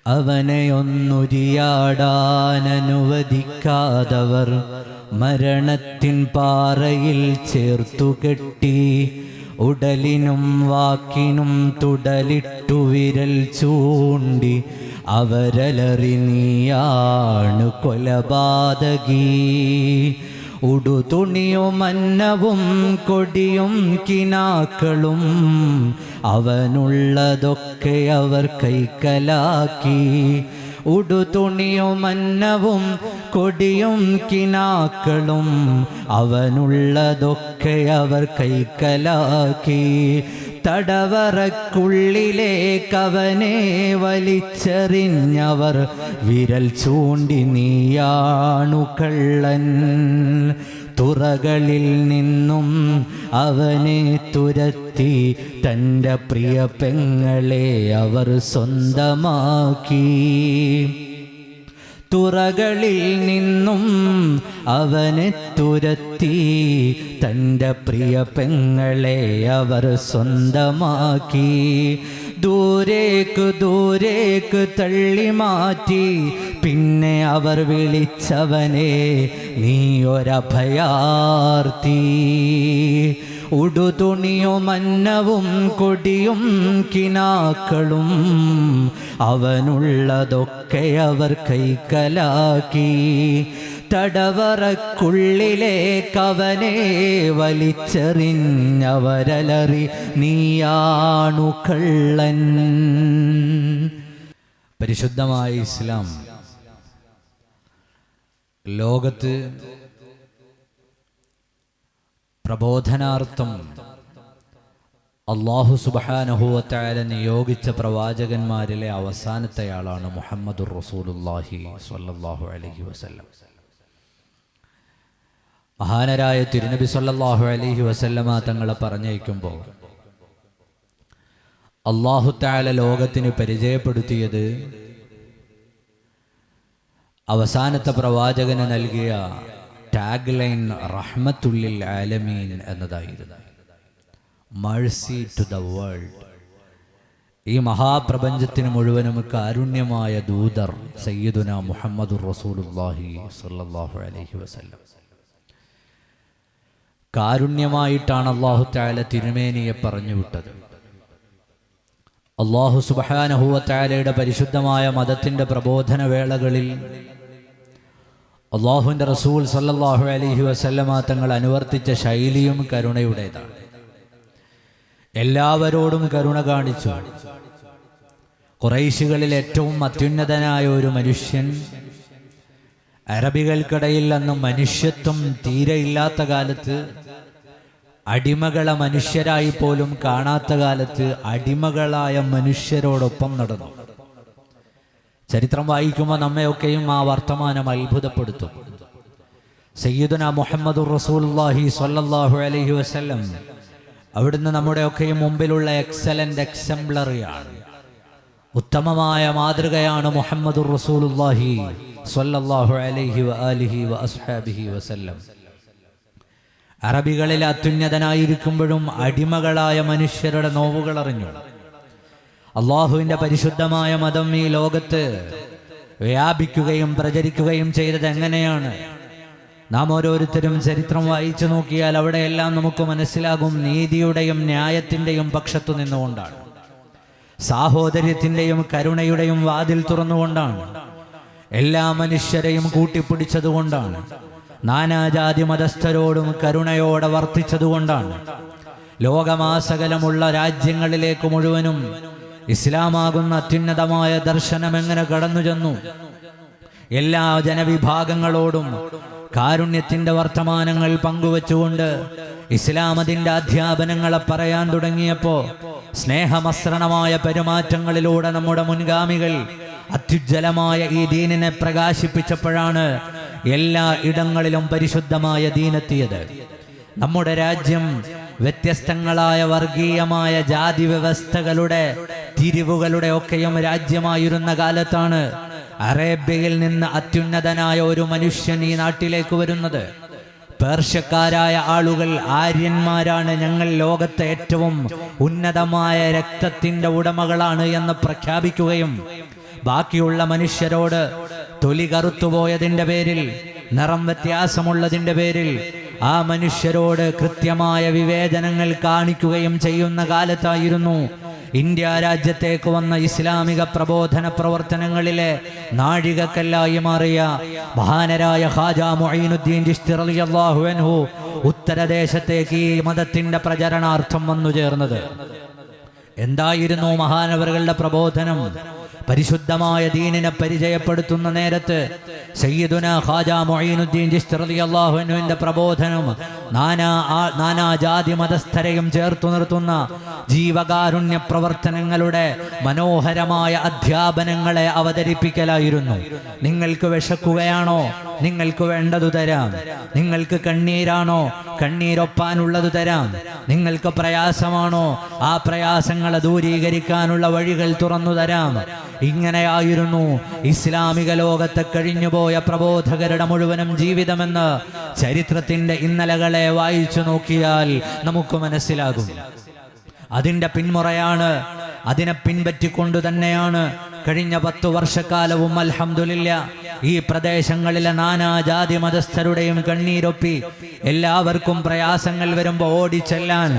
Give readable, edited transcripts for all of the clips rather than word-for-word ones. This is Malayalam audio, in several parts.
അവനെയൊന്നുരിയാടാനനുവദിക്കാതവർ മരണത്തിൻ പാറയിൽ ചേർത്തുകെട്ടി. ഉടലിനും വാക്കിനും തുടലിട്ടു വിരൽ ചൂണ്ടി അവരലറി നീയാണ് കൊലപാതകി. ഉടുതുണിയും അന്നവും കൊടിയും കിനാക്കളും അവനുള്ളതൊക്കെ അവർ കൈക്കലാക്കി. ഉടുതുണിയും അന്നവും കൊടിയും കിനാക്കളും അവനുള്ളതൊക്കെ അവർ കൈക്കലാക്കി. തടവറക്കുള്ളിലേക്കവനെ വലിച്ചെറിഞ്ഞവർ വിരൽ ചൂണ്ടി നീയാണു കള്ളൻ. തുറകളിൽ നിന്നും അവനെ തുരത്തി തൻ്റെ പ്രിയ പെങ്ങളെ അവർ സ്വന്തമാക്കി. തുറകളിൽ നിന്നും അവനെ തുരത്തി തൻ്റെ പ്രിയ പെങ്ങളെ അവർ സ്വന്തമാക്കി. ദൂരേക്ക് ദൂരേക്ക് തള്ളി മാറ്റി പിന്നെ അവർ വിളിച്ചവനെ നീ ഒരഭയാർത്തി. ഉടുതുണിയും അന്നവും കൊടിയും കിനാക്കളും അവനുള്ളതൊക്കെ അവർ കൈക്കലാക്കി. തടവറക്കുള്ളിലേക്കവനെ വലിച്ചെറിഞ്ഞവരലറി നീയാണു കള്ളൻ. പരിശുദ്ധമായ ഇസ്ലാം ലോകത്ത് പ്രബോധനാർത്ഥം അല്ലാഹു സുബ്ഹാനഹു വ തആല നിയോഗിച്ച പ്രവാചകന്മാരിലെ അവസാനത്തെയാളാണ് മുഹമ്മദുർ റസൂലുള്ളാഹി സ്വല്ലല്ലാഹു അലൈഹി വസല്ലം. മഹാനരായ തിരുനബി സ്വല്ലല്ലാഹു അലൈഹി വസല്ലമ തങ്ങളെ പറഞ്ഞയക്കുമ്പോൾ അല്ലാഹു തആല ലോകത്തിന് പരിചയപ്പെടുത്തിയത് അവസാനത്തെ പ്രവാചകന് നൽകിയ ടാഗ് ലൈൻ റഹ്മത്തുല്ലിൽ ആലമീൻ എന്നതായിരുന്നു. മഴ്സി ടു ദ വേൾഡ്. ഈ മഹാപ്രപഞ്ചത്തിന് മുഴുവനും കാരുണ്യമായ ദൂതർ സയ്യിദുന മുഹമ്മദുർ റസൂലുള്ളാഹി സ്വല്ലല്ലാഹു അലൈഹി വസല്ലം. കാരുണ്യമായിട്ടാണ് അല്ലാഹു തആല തിരുമേനിയെ പറഞ്ഞു വിട്ടത്. അല്ലാഹു സുബ്ഹാനഹു വ തആലയുടെ പരിശുദ്ധമായ മതത്തിൻ്റെ പ്രബോധന വേളകളിൽ അല്ലാഹുവിൻ്റെ റസൂൽ സല്ലല്ലാഹു അലൈഹി വസല്ലമ തങ്ങൾ അനുവർത്തിച്ച ശൈലിയും കരുണയുടേതാണ്. എല്ലാവരോടും കരുണ കാണിച്ചു. ഖുറൈശികളിൽ ഏറ്റവും അത്യുന്നതനായ ഒരു മനുഷ്യൻ, അറബികൾക്കിടയിൽ അന്ന് മനുഷ്യത്വം തീരെ ഇല്ലാത്ത കാലത്ത്, അടിമകളെ മനുഷ്യരായി പോലും കാണാത്ത കാലത്ത് അടിമകളായ മനുഷ്യരോടൊപ്പം നടന്നു. ചരിത്രം വായിക്കുമ്പോൾ നമ്മയൊക്കെയും ആ വർത്തമാനം അത്ഭുതപ്പെടുത്തും. സയ്യിദുന മുഹമ്മദുർ റസൂലുള്ളാഹി സ്വല്ലല്ലാഹു അലൈഹി വസല്ലം അവിടുന്ന് നമ്മുടെയൊക്കെയും മുമ്പിലുള്ള എക്സലന്റ് എക്സംപ്ലറിയാണ്. ഉത്തമമായ മാതൃകയാണ് മുഹമ്മദുർ റസൂലുള്ളാഹി സ്വല്ലല്ലാഹു അലൈഹി വആലിഹി വഅസ്ഹാബിഹി വസല്ലം. അറബികളിൽ അത്യുന്നതനായിരിക്കുമ്പോഴും അടിമകളായ മനുഷ്യരുടെ നോവുകൾ അറിഞ്ഞു. അള്ളാഹുവിൻ്റെ പരിശുദ്ധമായ മതം ഈ ലോകത്ത് വ്യാപിക്കുകയും പ്രചരിക്കുകയും ചെയ്തത് എങ്ങനെയാണ്? നാം ഓരോരുത്തരും ചരിത്രം വായിച്ചു നോക്കിയാൽ അവിടെയെല്ലാം നമുക്ക് മനസ്സിലാകും, നീതിയുടെയും ന്യായത്തിൻ്റെയും പക്ഷത്തു നിന്നുകൊണ്ടാണ്. സാഹോദര്യത്തിൻ്റെയും കരുണയുടെയും വാതിൽ തുറന്നുകൊണ്ടാണ്. എല്ലാ മനുഷ്യരെയും കൂട്ടിപ്പിടിച്ചതുകൊണ്ടാണ്. നാനാജാതി മതസ്ഥരോടും കരുണയോടെ വർത്തിച്ചതുകൊണ്ടാണ്. ലോകമാസകലമുള്ള രാജ്യങ്ങളിലേക്ക് മുഴുവനും ഇസ്ലാമാകുന്ന അത്യുന്നതമായ ദർശനം എങ്ങനെ കടന്നു ചെന്നു? എല്ലാ ജനവിഭാഗങ്ങളോടും കാരുണ്യത്തിന്റെ വർത്തമാനങ്ങൾ പങ്കുവെച്ചുകൊണ്ട് ഇസ്ലാം അതിൻ്റെ അധ്യാപനങ്ങളെ പറയാൻ തുടങ്ങിയപ്പോൾ സ്നേഹമസൃണമായ പെരുമാറ്റങ്ങളിലൂടെ നമ്മുടെ മുൻഗാമികൾ അത്യുജ്വലമായ ഈ ദീനിനെ പ്രകാശിപ്പിച്ചപ്പോഴാണ് എല്ലാ ഇടങ്ങളിലും പരിശുദ്ധമായ ദീനെത്തിയത്. നമ്മുടെ രാജ്യം വ്യത്യസ്തങ്ങളായ വർഗീയമായ ജാതി വ്യവസ്ഥകളുടെ തിരിവുകളുടെ ഒക്കെയും രാജ്യമായിരുന്ന കാലത്താണ് അറേബ്യയിൽ നിന്ന് അത്യുന്നതനായ ഒരു മനുഷ്യൻ ഈ നാട്ടിലേക്ക് വരുന്നത്. പേർഷ്യക്കാരായ ആളുകൾ ആര്യന്മാരാണ്, ഞങ്ങൾ ലോകത്തെ ഏറ്റവും ഉന്നതമായ രക്തത്തിന്റെ ഉടമകളാണ് എന്ന് പ്രഖ്യാപിക്കുകയും ബാക്കിയുള്ള മനുഷ്യരോട് തൊലി കറുത്തുപോയതിൻ്റെ പേരിൽ, നിറം വ്യത്യാസമുള്ളതിൻ്റെ പേരിൽ ആ മനുഷ്യരോട് കൃത്യമായ വിവേചനങ്ങൾ കാണിക്കുകയും ചെയ്യുന്ന കാലത്തായിരുന്നു ഇന്ത്യ രാജ്യത്തേക്ക് വന്ന ഇസ്ലാമിക പ്രബോധന പ്രവർത്തനങ്ങളിലെ നാഴികക്കല്ലായി മാറിയ മഹാനരായ ഖാജ മുഈനുദ്ദീൻ ചിശ്തി റളിയല്ലാഹു അൻഹു ഉത്തരദേശത്തേക്ക് ഈ മതത്തിന്റെ പ്രചരണാർത്ഥം വന്നു ചേർന്നത്. എന്തായിരുന്നു മഹാനവറുകളുടെ പ്രബോധനം? പരിശുദ്ധമായ ദീനിനെ പരിചയപ്പെടുത്തുന്ന നേരത്ത് സയ്യിദുനാ ഖാജ മുഈനുദ്ദീൻ ചിശ്തി റളിയല്ലാഹു അൻഹുവിന്റെ പ്രബോധനം നാനാജാതി മതസ്ഥരെയും ചേർത്തു നിർത്തുന്ന ജീവകാരുണ്യ പ്രവർത്തനങ്ങളുടെ മനോഹരമായ അധ്യാപനങ്ങളെ അവതരിപ്പിക്കലായിരുന്നു. നിങ്ങൾക്ക് വിശക്കുകയാണോ? നിങ്ങൾക്ക് വേണ്ടതു തരാം. നിങ്ങൾക്ക് കണ്ണീരാണോ? കണ്ണീരൊപ്പാനുള്ളത് തരാം. നിങ്ങൾക്ക് പ്രയാസമാണോ? ആ പ്രയാസങ്ങളെ ദൂരീകരിക്കാനുള്ള വഴികൾ തുറന്നു തരാം. ഇങ്ങനെയായിരുന്നു ഇസ്ലാമിക ലോകത്തെ കഴിഞ്ഞുപോയ പ്രബോധകരുടെ മുഴുവനും ജീവിതമെന്ന് ചരിത്രത്തിന്റെ ഇന്നലകളെ വായിച്ചു നോക്കിയാൽ നമുക്ക് മനസ്സിലാകും. അതിൻ്റെ പിന്മുറയാണ്, അതിനെ പിൻപറ്റിക്കൊണ്ടു തന്നെയാണ് കഴിഞ്ഞ 10 വർഷക്കാലവും അൽഹംദുലില്ലാ ഈ പ്രദേശങ്ങളിലെ നാനാജാതി മതസ്ഥരുടെയും കണ്ണീരൊപ്പി എല്ലാവർക്കും പ്രയാസങ്ങൾ വരുമ്പോൾ ഓടിച്ചെല്ലാൻ,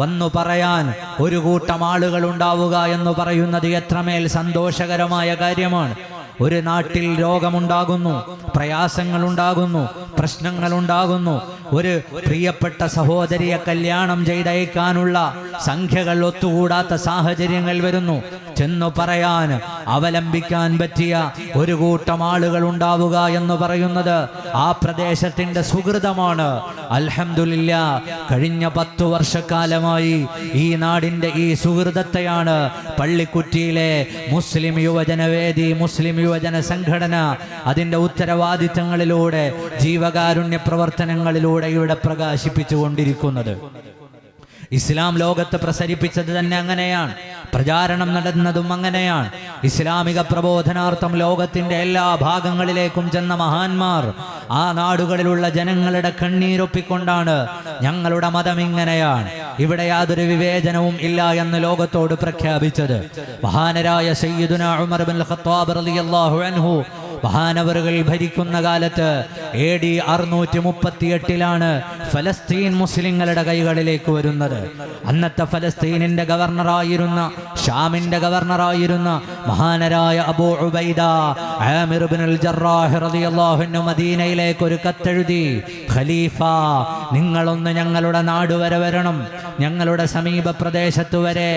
വന്നു പറയാൻ ഒരു കൂട്ടം ആളുകൾ ഉണ്ടാവുക എന്ന് പറയുന്നത് എത്രമേൽ സന്തോഷകരമായ കാര്യമാണ്. ഒരു നാട്ടിൽ രോഗമുണ്ടാകുന്നു, പ്രയാസങ്ങൾ ഉണ്ടാകുന്നു, പ്രശ്നങ്ങൾ ഉണ്ടാകുന്നു. ഒരു പ്രിയപ്പെട്ട സഹോദരിയെ കല്യാണം ചെയ്തയക്കാനുള്ള സംഖ്യകൾ ഒത്തുകൂടാത്ത സാഹചര്യങ്ങൾ വരുന്നു. ചെന്നു പറയാൻ, അവലംബിക്കാൻ പറ്റിയ ഒരു കൂട്ടം ആളുകൾ ഉണ്ടാവുക എന്ന് പറയുന്നത് ആ പ്രദേശത്തിന്റെ സുഹൃതമാണ്. അൽഹംദുലില്ലാ കഴിഞ്ഞ 10 വർഷക്കാലമായി ഈ നാടിന്റെ ഈ സുഹൃതത്തെയാണ് പള്ളിക്കുറ്റിയിലെ മുസ്ലിം യുവജനവേദി, മുസ്ലിം യുവജന സംഘടന അതിന്റെ ഉത്തരവാദിത്തങ്ങളിലൂടെ, ജീവകാരുണ്യ പ്രവർത്തനങ്ങളിലൂടെ ഇവിടെ പ്രകാശിപ്പിച്ചുകൊണ്ടിരിക്കുന്നത്. ഇസ്ലാം ലോകത്ത് പ്രസരിപ്പിച്ചത് തന്നെ അങ്ങനെയാണ്, പ്രചാരണം നടന്നതും അങ്ങനെയാണ്. ഇസ്ലാമിക പ്രബോധനാർത്ഥം ലോകത്തിന്റെ എല്ലാ ഭാഗങ്ങളിലേക്കും ചെന്ന മഹാന്മാർ ആ നാടുകളിലുള്ള ജനങ്ങളുടെ കണ്ണീരൊപ്പിക്കൊണ്ടാണ് ഞങ്ങളുടെ മതം ഇങ്ങനെയാണ്, ഇവിടെ യാതൊരു വിവേചനവും ഇല്ല എന്ന് ലോകത്തോട് പ്രഖ്യാപിച്ചത്. മഹാനരായ സയ്യിദുനാ ഉമർ ഇബ്നുൽ ഖത്താബ് റളിയല്ലാഹു അൻഹു മഹാനവറുകൾ ഭരിക്കുന്ന കാലത്ത് AD 638 ഫലസ്തീൻ മുസ്ലിങ്ങളുടെ കൈകളിലേക്ക് വരുന്നത്. അന്നത്തെ ഫലസ്തീനിന്റെ ഗവർണറായിരുന്ന, ഷാമിന്റെ ഗവർണറായിരുന്ന മഹാനരായ അബൂ ഉബൈദ ആമിർ ഇബ്നുൽ ജറാഹ് റളിയല്ലാഹു അൻഹു മദീനയിലേക്ക് ഒരു കത്തെഴുതി, ഖലീഫ നിങ്ങളൊന്ന് ഞങ്ങളുടെ നാട് വരെ വരണം, ഞങ്ങളുടെ സമീപ പ്രദേശത്ത് വരെ,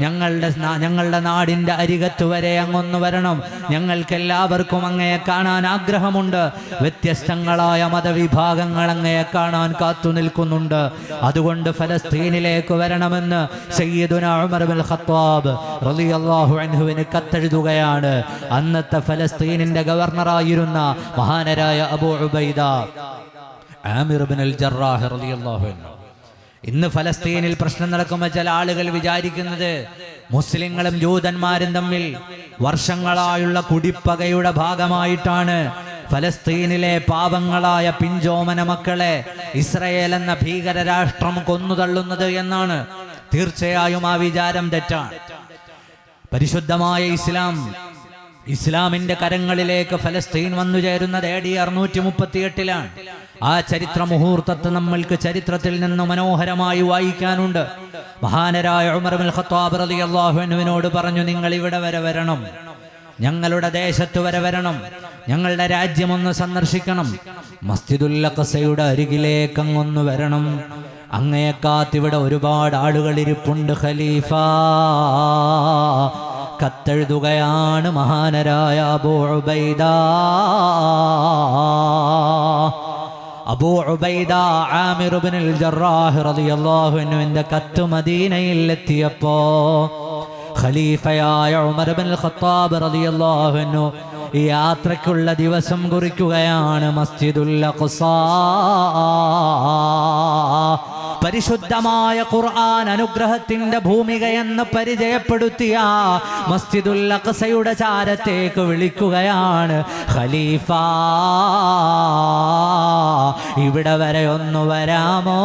ഞങ്ങളുടെ നാടിന്റെ അരികത്ത് വരെ അങ്ങൊന്ന് വരണം. ഞങ്ങൾക്കെല്ലാവർക്കും അങ്ങയെ കാണാൻ ആഗ്രഹമുണ്ട്. വ്യത്യസ്തങ്ങളായ മതവിഭാഗങ്ങൾ അങ്ങയെ കാണാൻ കാത്തു നിൽക്കുന്നുണ്ട്. അതുകൊണ്ട് ഫലസ്തീനിലേക്ക് വരണമെന്ന് സയ്യിദുനാ ഉമർ ഇബ്നുൽ ഖത്താബ് റളിയല്ലാഹു അൻഹുവിന് കത്തെഴുതുകയാണ്. അന്നത്തെ ഫലസ്തീനിന്റെ ഗവർണറായിരുന്ന മഹാനരായ അബൂ ഉബൈദ ആമിർ ഇബ്നുൽ ജറാഹ് റളിയല്ലാഹു അൻഹു. ഇന്ന് ഫലസ്തീനിൽ പ്രശ്നം നടക്കുമ്പോൾ ചില ആളുകൾ വിചാരിക്കുന്നത് മുസ്ലിങ്ങളും ജൂതന്മാരും തമ്മിൽ വർഷങ്ങളായുള്ള കുടിപ്പകയുടെ ഭാഗമായിട്ടാണ് ഫലസ്തീനിലെ പാവങ്ങളായ പിഞ്ചോമന മക്കളെ ഇസ്രയേൽ എന്ന ഭീകരരാഷ്ട്രം കൊന്നുതള്ളുന്നത് എന്നാണ്. തീർച്ചയായും ആ വിചാരം തെറ്റാണ്. പരിശുദ്ധമായ ഇസ്ലാമിന്റെ കരങ്ങളിലേക്ക് ഫലസ്തീൻ വന്നു ചേരുന്നത് AD 638 ആ ചരിത്ര മുഹൂർത്തത്തെ നമ്മൾക്ക് ചരിത്രത്തിൽ നിന്ന് മനോഹരമായി വായിക്കാനുണ്ട്. മഹാനരായ ഉമർ ഇബ്നുൽ ഖത്താബ് റളിയല്ലാഹു അൻഹുവിനോട് പറഞ്ഞു, നിങ്ങൾ ഇവിടെ വരെ വരണം, ഞങ്ങളുടെ ദേശത്ത് വരെ വരണം, ഞങ്ങളുടെ രാജ്യമൊന്ന് സന്ദർശിക്കണം, മസ്ജിദുൽ അഖ്സയുടെ അരികിലേക്ക് അങ്ങൊന്ന് വരണം, അങ്ങേക്കാത്തിവിടെ ഒരുപാട് ആളുകൾ ഇരിപ്പുണ്ട് ഖലീഫ. കത്തെഴുതുകയാണ് മഹാനരായ അബൂ ഉബൈദ. അബൂ ഉബൈദ ആമിർ ഇബ്നുൽ ജറാഹ് റളിയല്ലാഹു അൻഹുവിന്റെ കത്ത് മദീനയിൽ എത്തിയപ്പോ ഖലീഫയായ ഉമർ ഇബ്നുൽ ഖത്താബ് റളിയല്ലാഹു അൻഹു ഈ യാത്രയ്ക്കുള്ള ദിവസം കുറിക്കുകയാണ്. മസ്ജിദുൽ അഖ്സ, പരിശുദ്ധമായ ഖുർആൻ അനുഗ്രഹത്തിന്റെ ഭൂമികയെന്ന് പരിചയപ്പെടുത്തിയ മസ്ജിദുൽ അഖ്സയുടെ ചാരത്തേക്ക് വിളിക്കുകയാണ്. ഖലീഫ ഇവിടെ വരെ ഒന്ന് വരാമോ?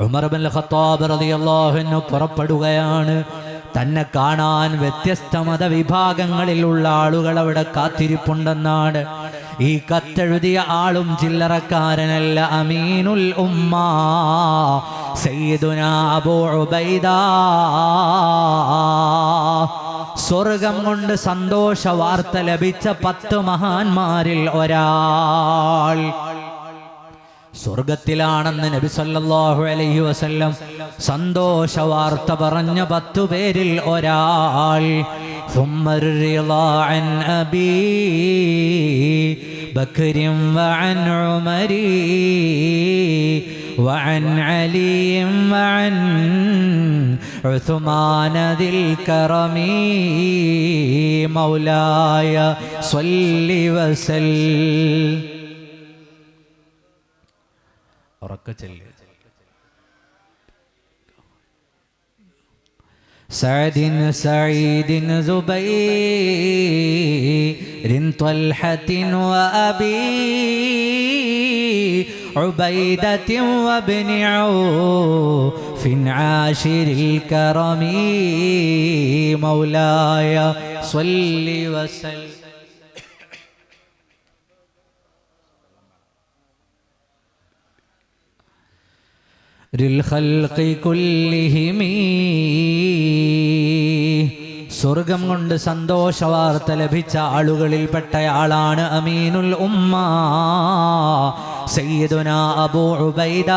ഉമർ ഇബ്നുൽ ഖത്താബ് റളിയല്ലാഹു അൻഹു പുറപ്പെടുകയാണ്. തന്നെ കാണാൻ വ്യത്യസ്ത മതവിഭാഗങ്ങളിലുള്ള ആളുകൾ അവിടെ കാത്തിരിപ്പുണ്ടെന്നാണ്. ഈ കത്തെഴുതിയ ആളും ചില്ലറക്കാരനല്ല, അമീനുൽ ഉമ്മ സയ്യിദുനാ അബൂ ഉബൈദ. സ്വർഗം കൊണ്ട് സന്തോഷ വാർത്ത ലഭിച്ച 10 മഹാന്മാരിൽ ഒരാൾ. സ്വർഗത്തിലാണെന്ന് നബി സല്ലല്ലാഹു അലൈഹി വസല്ലം സന്തോഷ വാർത്ത പറഞ്ഞ 10 പേരിൽ ഒരാൾ. ثم الرضا عن أبي بكر وعن عمر وعن علي وعن عثمان ذي الكرم مولاي صل وسلم. سعد سعيد زبير طلحة وأبي عبيدة وابن عوف عاشر الكرم مولاي صل وسلم. للخلق كلهم സ്വർഗം കൊണ്ട് സന്തോഷ വാർത്ത ലഭിച്ച ആളുകളിൽപ്പെട്ടയാളാണ് അമീനുൽ ഉമ്മ സയ്യിദുനാ അബൂ ഉബൈദ.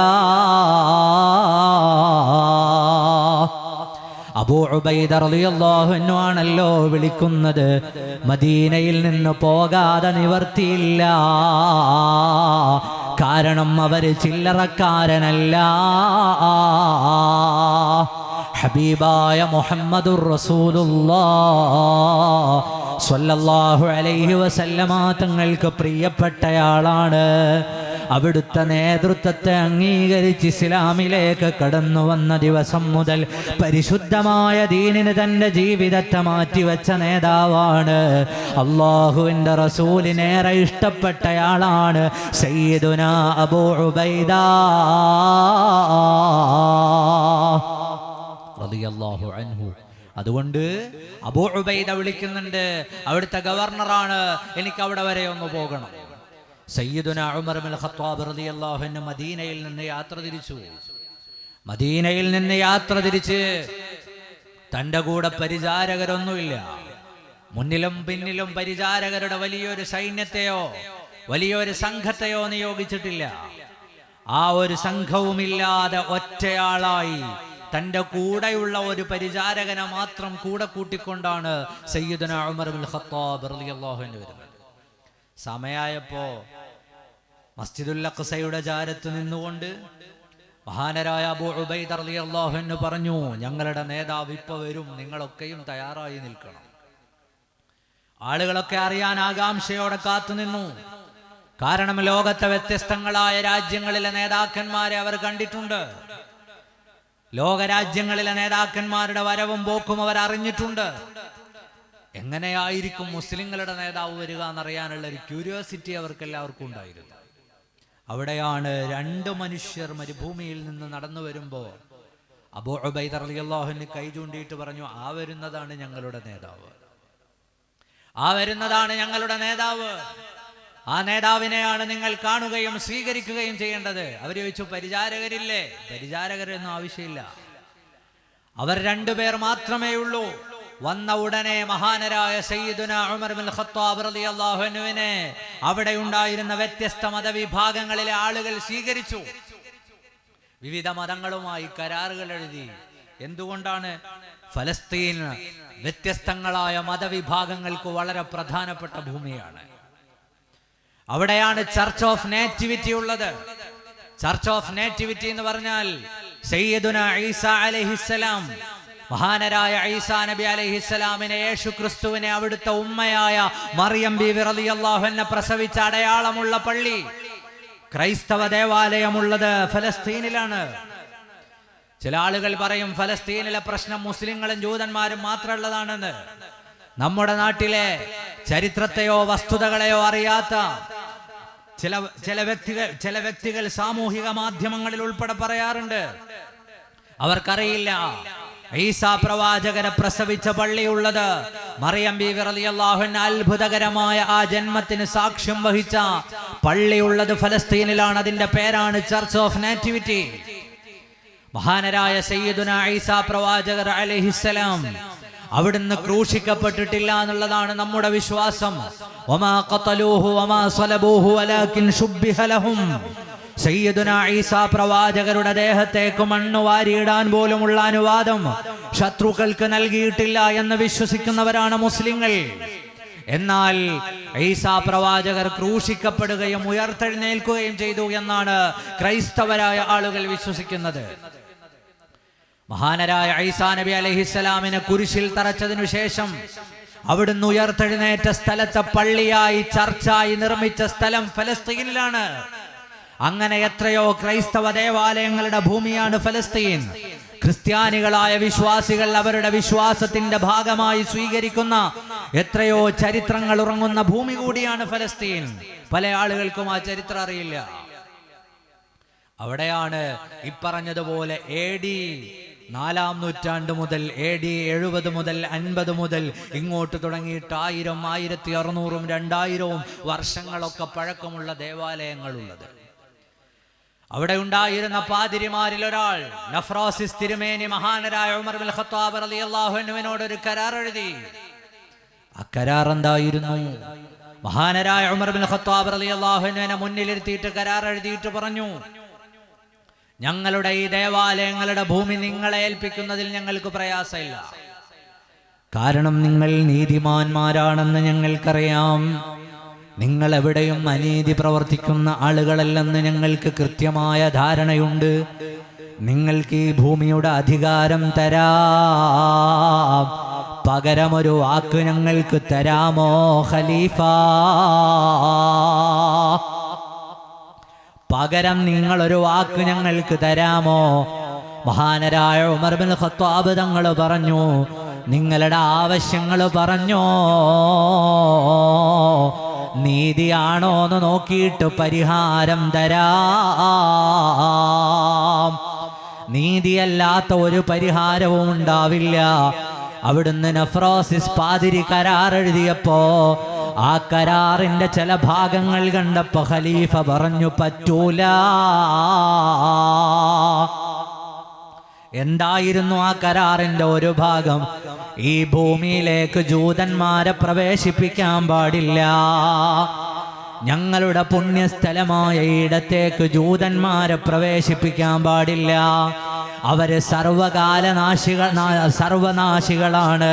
അബൂ ഉബൈദ റളിയല്ലാഹു അൻഹു ആണല്ലോ വിളിക്കുന്നത്. മദീനയിൽ നിന്ന് പോകാതെ നിവർത്തിയില്ല. കാരണം അവർ ചില്ലറക്കാരനല്ല. ഹബീബായ മുഹമ്മദുർ റസൂലുള്ളാഹ് സ്വല്ലല്ലാഹു അലൈഹി വസല്ലമ തങ്ങൾക്ക് പ്രിയപ്പെട്ടയാളാണ്. അവിടുത്തെ നേതൃത്വത്തെ അംഗീകരിച്ച് ഇസ്ലാമിലേക്ക് കടന്നു വന്ന ദിവസം മുതൽ പരിശുദ്ധമായ ദീനിന് തന്റെ ജീവിതത്തെ മാറ്റിവെച്ച നേതാവാണ്. അല്ലാഹുവിന്റെ റസൂലിനേറെ ഇഷ്ടപ്പെട്ടയാളാണ് സയ്യിദുനാ അബൂ ഉബൈദ റളിയല്ലാഹു അൻഹു. അതുകൊണ്ട് അബൂ ഉബൈദ വിളിക്കുന്നുണ്ട്. അവിടുത്തെ ഗവർണറാണ്, എനിക്ക് അവിടെ വരെ ഒന്ന് പോകണം. സയ്യിദുനാ ഉമർ ഇബ്നുൽ ഖത്താബ് റളിയല്ലാഹു അൻഹു മദീനയിൽ നിന്ന് യാത്ര തിരിച്ചു. മദീനയിൽ നിന്ന് യാത്ര തിരിച്ച് തൻ്റെ കൂടെ പരിചാരകരൊന്നുമില്ല. മുന്നിലും പിന്നിലും പരിചാരകരുടെ വലിയൊരു സൈന്യത്തെയോ വലിയൊരു സംഘത്തെയോ നിയോഗിച്ചിട്ടില്ല. ആ ഒരു സംഘവുമില്ലാതെ ഒറ്റയാളായി തൻ്റെ കൂടെയുള്ള ഒരു പരിചാരകനെ മാത്രം കൂടെ കൂട്ടിക്കൊണ്ടാണ് സയ്യിദുനാ ഉമർ ഇബ്നുൽ ഖത്താബ് റളിയല്ലാഹു അൻഹു വരുന്നത്. സമയായപ്പോ മസ്ജിദുൽ അഖ്സയുടെ ചാരത്ത് നിന്നുകൊണ്ട് മഹാനരായ അബൂ ഉബൈദ റളിയല്ലാഹു അൻഹു പറഞ്ഞു, ഞങ്ങളുടെ നേതാവ് ഇപ്പൊ വരും, നിങ്ങളൊക്കെയും തയ്യാറായി നിൽക്കണം. ആളുകളൊക്കെ അറിയാൻ ആകാംക്ഷയോടെ കാത്തുനിന്നു. കാരണം ലോകത്തെ വ്യത്യസ്തങ്ങളായ രാജ്യങ്ങളിലെ നേതാക്കന്മാരെ അവർ കണ്ടിട്ടുണ്ട്. ലോകരാജ്യങ്ങളിലെ നേതാക്കന്മാരുടെ വരവും പോക്കും അവർ അറിഞ്ഞിട്ടുണ്ട്. എങ്ങനെയായിരിക്കും മുസ്ലിങ്ങളുടെ നേതാവ് വരിക എന്നറിയാനുള്ള ഒരു ക്യൂരിയോസിറ്റി അവർക്ക് എല്ലാവർക്കും ഉണ്ടായിരുന്നു. അവിടെയാണ് 2 മനുഷ്യർ മരുഭൂമിയിൽ നിന്ന് നടന്നു വരുമ്പോൾ അബൂ ഉബൈദ റളിയല്ലാഹു അൻഹു കൈ ചൂണ്ടിയിട്ട് പറഞ്ഞു, ആ വരുന്നതാണ് ഞങ്ങളുടെ നേതാവ്, ആ വരുന്നതാണ് ഞങ്ങളുടെ നേതാവ്. ആ നേതാവിനെയാണ് നിങ്ങൾ കാണുകയും സ്വീകരിക്കുകയും ചെയ്യേണ്ടത്. അവർ ചോദിച്ചു, പരിചാരകരില്ലേ? പരിചാരകരൊന്നും ആവശ്യമില്ല, അവർ 2 പേർ മാത്രമേ ഉള്ളൂ. വന്ന ഉടനെ മഹാനരായ സയ്യിദുനാ ഉമർ ഇബ്നുൽ ഖത്താബ് റളിയല്ലാഹു അൻഹുവിനെ അവിടെ ഉണ്ടായിരുന്ന വ്യത്യസ്ത മതവിഭാഗങ്ങളിലെ ആളുകൾ സ്വീകരിച്ചു. വിവിധ മതങ്ങളുമായി കരാറുകൾ എഴുതി. എന്തുകൊണ്ടാണ്? ഫലസ്തീൻ വ്യത്യസ്തങ്ങളായ മതവിഭാഗങ്ങൾക്ക് വളരെ പ്രധാനപ്പെട്ട ഭൂമിയാണ്. അവിടെയാണ് ചർച്ച് ഓഫ് നേറ്റിവിറ്റി ഉള്ളത്. ചർച്ച് ഓഫ് നേറ്റിവിറ്റി എന്ന് പറഞ്ഞാൽ സയ്യിദുനാ ഈസ അലൈഹിസ്സലാം, മഹാനരായ ഈസാ നബി അലൈഹിസ്സലാമിനെ, യേശു ക്രിസ്തുവിനെ അവിടുത്തെ ഉമ്മയായ മറിയം ബീവി റളിയല്ലാഹു അൻഹ പ്രസവിച്ച അടയാളമുള്ള പള്ളി, ക്രൈസ്തവ ദേവാലയമുള്ളത് ഫലസ്തീനിലാണ്. ചില ആളുകൾ പറയും ഫലസ്തീനിലെ പ്രശ്നം മുസ്ലിങ്ങളും ജൂതന്മാരും മാത്രമുള്ളതാണെന്ന്. നമ്മുടെ നാട്ടിലെ ചരിത്രത്തെയോ വസ്തുതകളെയോ അറിയാത്ത ചില വ്യക്തികൾ സാമൂഹിക മാധ്യമങ്ങളിൽ ഉൾപ്പെടെ പറയാറുണ്ട്, അവർക്കറിയില്ല ഈസാ പ്രവാചകരെ പ്രസവിച്ച പള്ളിയുള്ളത്, മറിയം ബീവി റളിയല്ലാഹു അൻഹ അത്ഭുതകരമായ ആ ജന്മത്തിന് സാക്ഷ്യം വഹിച്ച പള്ളിയുള്ളത് ഫലസ്തീനിലാണ്. അതിന്റെ പേരാണ് ചർച്ച് ഓഫ് നാറ്റിവിറ്റി. മഹാനരായ സയ്യിദുനാ ഈസാ പ്രവാചകർ അലൈഹിസ്സലാം അവിടുന്ന് ക്രൂശിക്കപ്പെട്ടിട്ടില്ല എന്നുള്ളതാണ് നമ്മുടെ വിശ്വാസം. വമാ ഖതലൂഹു വമാ സ്വലബൂഹു വലാകിൻ ശുബ്ബിഹ ലഹും. സയ്യിദുനാ ഈസാ പ്രവാചകരുടെ ദേഹത്തേക്ക് മണ്ണ് വാരിയിടാൻ പോലുമുള്ള അനുവാദം ശത്രുക്കൾക്ക് നൽകിയിട്ടില്ല എന്ന് വിശ്വസിക്കുന്നവരാണ് മുസ്ലിങ്ങൾ. എന്നാൽ ഈസാ പ്രവാചകർ ക്രൂശിക്കപ്പെടുകയും ഉയർത്തെഴുന്നേൽക്കുകയും ചെയ്തു എന്നാണ് ക്രൈസ്തവരായ ആളുകൾ വിശ്വസിക്കുന്നത്. മഹാനരായ ഈസാ നബി അലൈഹിസ്സലാമിനെ കുരിശിൽ തറച്ചതിനു ശേഷം അവിടുന്ന് ഉയർത്തെഴുന്നേറ്റ സ്ഥലത്തെ പള്ളിയായി ചർച്ചായി നിർമ്മിച്ച സ്ഥലം ഫലസ്തീനിലാണ്. അങ്ങനെ എത്രയോ ക്രൈസ്തവ ദേവാലയങ്ങളുടെ ഭൂമിയാണ് ഫലസ്തീൻ. ക്രിസ്ത്യാനികളായ വിശ്വാസികൾ അവരുടെ വിശ്വാസത്തിന്റെ ഭാഗമായി സ്വീകരിക്കുന്ന എത്രയോ ചരിത്രങ്ങൾ ഉറങ്ങുന്ന ഭൂമി കൂടിയാണ് ഫലസ്തീൻ. പല ആളുകൾക്കും ആ ചരിത്രം അറിയില്ല. അവിടെയാണ് ഇപ്പറഞ്ഞതുപോലെ AD 4-ാം നൂറ്റാണ്ട് മുതൽ AD 70 മുതൽ 50 മുതൽ ഇങ്ങോട്ട് തുടങ്ങിയിട്ട് 1000, 1600, 2000 വർഷങ്ങളൊക്കെ പഴക്കമുള്ള ദേവാലയങ്ങളുള്ളത്. അവിടെ ഉണ്ടായിരുന്ന പാതിരിമാരിൽ ഒരാൾ നഫ്രാസിസ് തിരുമേനി മഹാനരായ ഉമർ ബിൻ ഖത്താബ് റളിയല്ലാഹു അൻഹുവിനോട് ഒരു കരാർ എഴുതി. ആ കരാർ എന്തായിരുന്നു? മഹാനരായ ഉമർ ബിൻ ഖത്താബ് റളിയല്ലാഹു അൻഹുവിനെ മുന്നിലിരുത്തിയിട്ട് കരാർ എഴുതിയിട്ട് പറഞ്ഞു, ഞങ്ങളുടെ ഈ ദേവാലയങ്ങളുടെ ഭൂമി നിങ്ങളെ ഏൽപ്പിക്കുന്നതിൽ ഞങ്ങൾക്ക് പ്രയാസമില്ല. കാരണം നിങ്ങൾ നീതിമാന്മാരാണെന്ന് ഞങ്ങൾക്കറിയാം. നിങ്ങൾ എവിടെയും അനീതി പ്രവർത്തിക്കുന്ന ആളുകളല്ലെന്ന് ഞങ്ങൾക്ക് കൃത്യമായ ധാരണയുണ്ട്. നിങ്ങൾക്ക് ഈ ഭൂമിയുടെ അധികാരം തരാം. പകരമൊരു വാക്ക് ഞങ്ങൾക്ക് തരാമോ ഖലീഫ? പകരം നിങ്ങളൊരു വാക്ക് ഞങ്ങൾക്ക് തരാമോ? മഹാനരായ ഉമർ ബിൻ ഖത്താബ് തങ്ങൾ പറഞ്ഞു, നിങ്ങളുടെ ആവശ്യങ്ങൾ പറഞ്ഞോ, നീതിയാണോ എന്ന് നോക്കിയിട്ട് പരിഹാരം തരാം. നീതിയല്ലാത്ത ഒരു പരിഹാരവും ഉണ്ടാവില്ല. അവിടുന്ന് നഫ്രാസിസ് പാതിരി കരാർ എഴുതിയപ്പോ ആ കരാറിന്റെ ചില ഭാഗങ്ങൾ കണ്ടപ്പോ ഖലീഫ പറഞ്ഞു, പറ്റൂല. എന്തായിരുന്നു ആ കരാറിന്റെ ഒരു ഭാഗം? ഈ ഭൂമിയിലേക്ക് ജൂതന്മാരെ പ്രവേശിപ്പിക്കാൻ പാടില്ല. ഞങ്ങളുടെ പുണ്യസ്ഥലമായ ഇടത്തേക്ക് ജൂതന്മാരെ പ്രവേശിപ്പിക്കാൻ പാടില്ല. അവര് സർവനാശികളാണ്.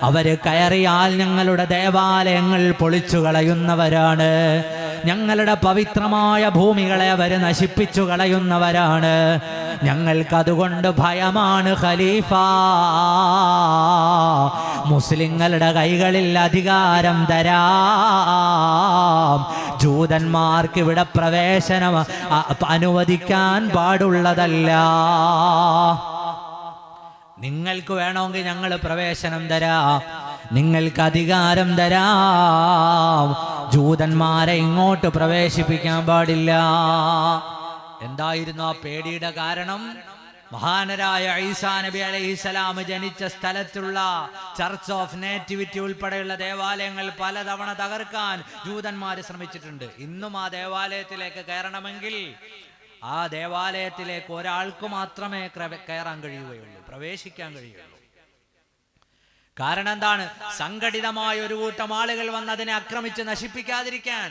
അവര് കയറിയാൽ ഞങ്ങളുടെ ദേവാലയങ്ങൾ പൊളിച്ചു കളയുന്നവരാണ്. ഞങ്ങളുടെ പവിത്രമായ ഭൂമികളെ അവര് നശിപ്പിച്ചു കളയുന്നവരാണ്. ഞങ്ങൾക്കതുകൊണ്ട് ഭയമാണ് ഖലീഫ. മുസ്ലിങ്ങളുടെ കൈകളിൽ അധികാരം തരാം. ജൂതന്മാർക്ക് ഇവിടെ പ്രവേശനം അനുവദിക്കാൻ പാടുള്ളതല്ല. നിങ്ങൾക്ക് വേണമെങ്കിൽ ഞങ്ങൾ പ്രവേശനം തരാം, നിങ്ങൾക്ക് അധികാരം തരാം. ജൂതന്മാരെ ഇങ്ങോട്ട് പ്രവേശിപ്പിക്കാൻ പാടില്ല. എന്തായിരുന്നു ആ പേടിയുടെ കാരണം? മഹാനരായ ഈസാ നബി അലൈഹിസ്സലാം ജനിച്ച സ്ഥലത്തുള്ള ചർച്ച് ഓഫ് നേറ്റിവിറ്റി ഉൾപ്പെടെയുള്ള ദേവാലയങ്ങൾ പലതവണ തകർക്കാൻ ജൂതന്മാർ ശ്രമിച്ചിട്ടുണ്ട്. ഇന്നും ആ ദേവാലയത്തിലേക്ക് കയറണമെങ്കിൽ ആ ദേവാലയത്തിലേക്ക് ഒരാൾക്ക് മാത്രമേ കയറാൻ കഴിയുകയുള്ളൂ, പ്രവേശിക്കാൻ കഴിയുകയുള്ളൂ. കാരണം എന്താണ്? സംഘടിതമായ ഒരു കൂട്ടം ആളുകൾ വന്നതിനെ ആക്രമിച്ച് നശിപ്പിക്കാതിരിക്കാൻ,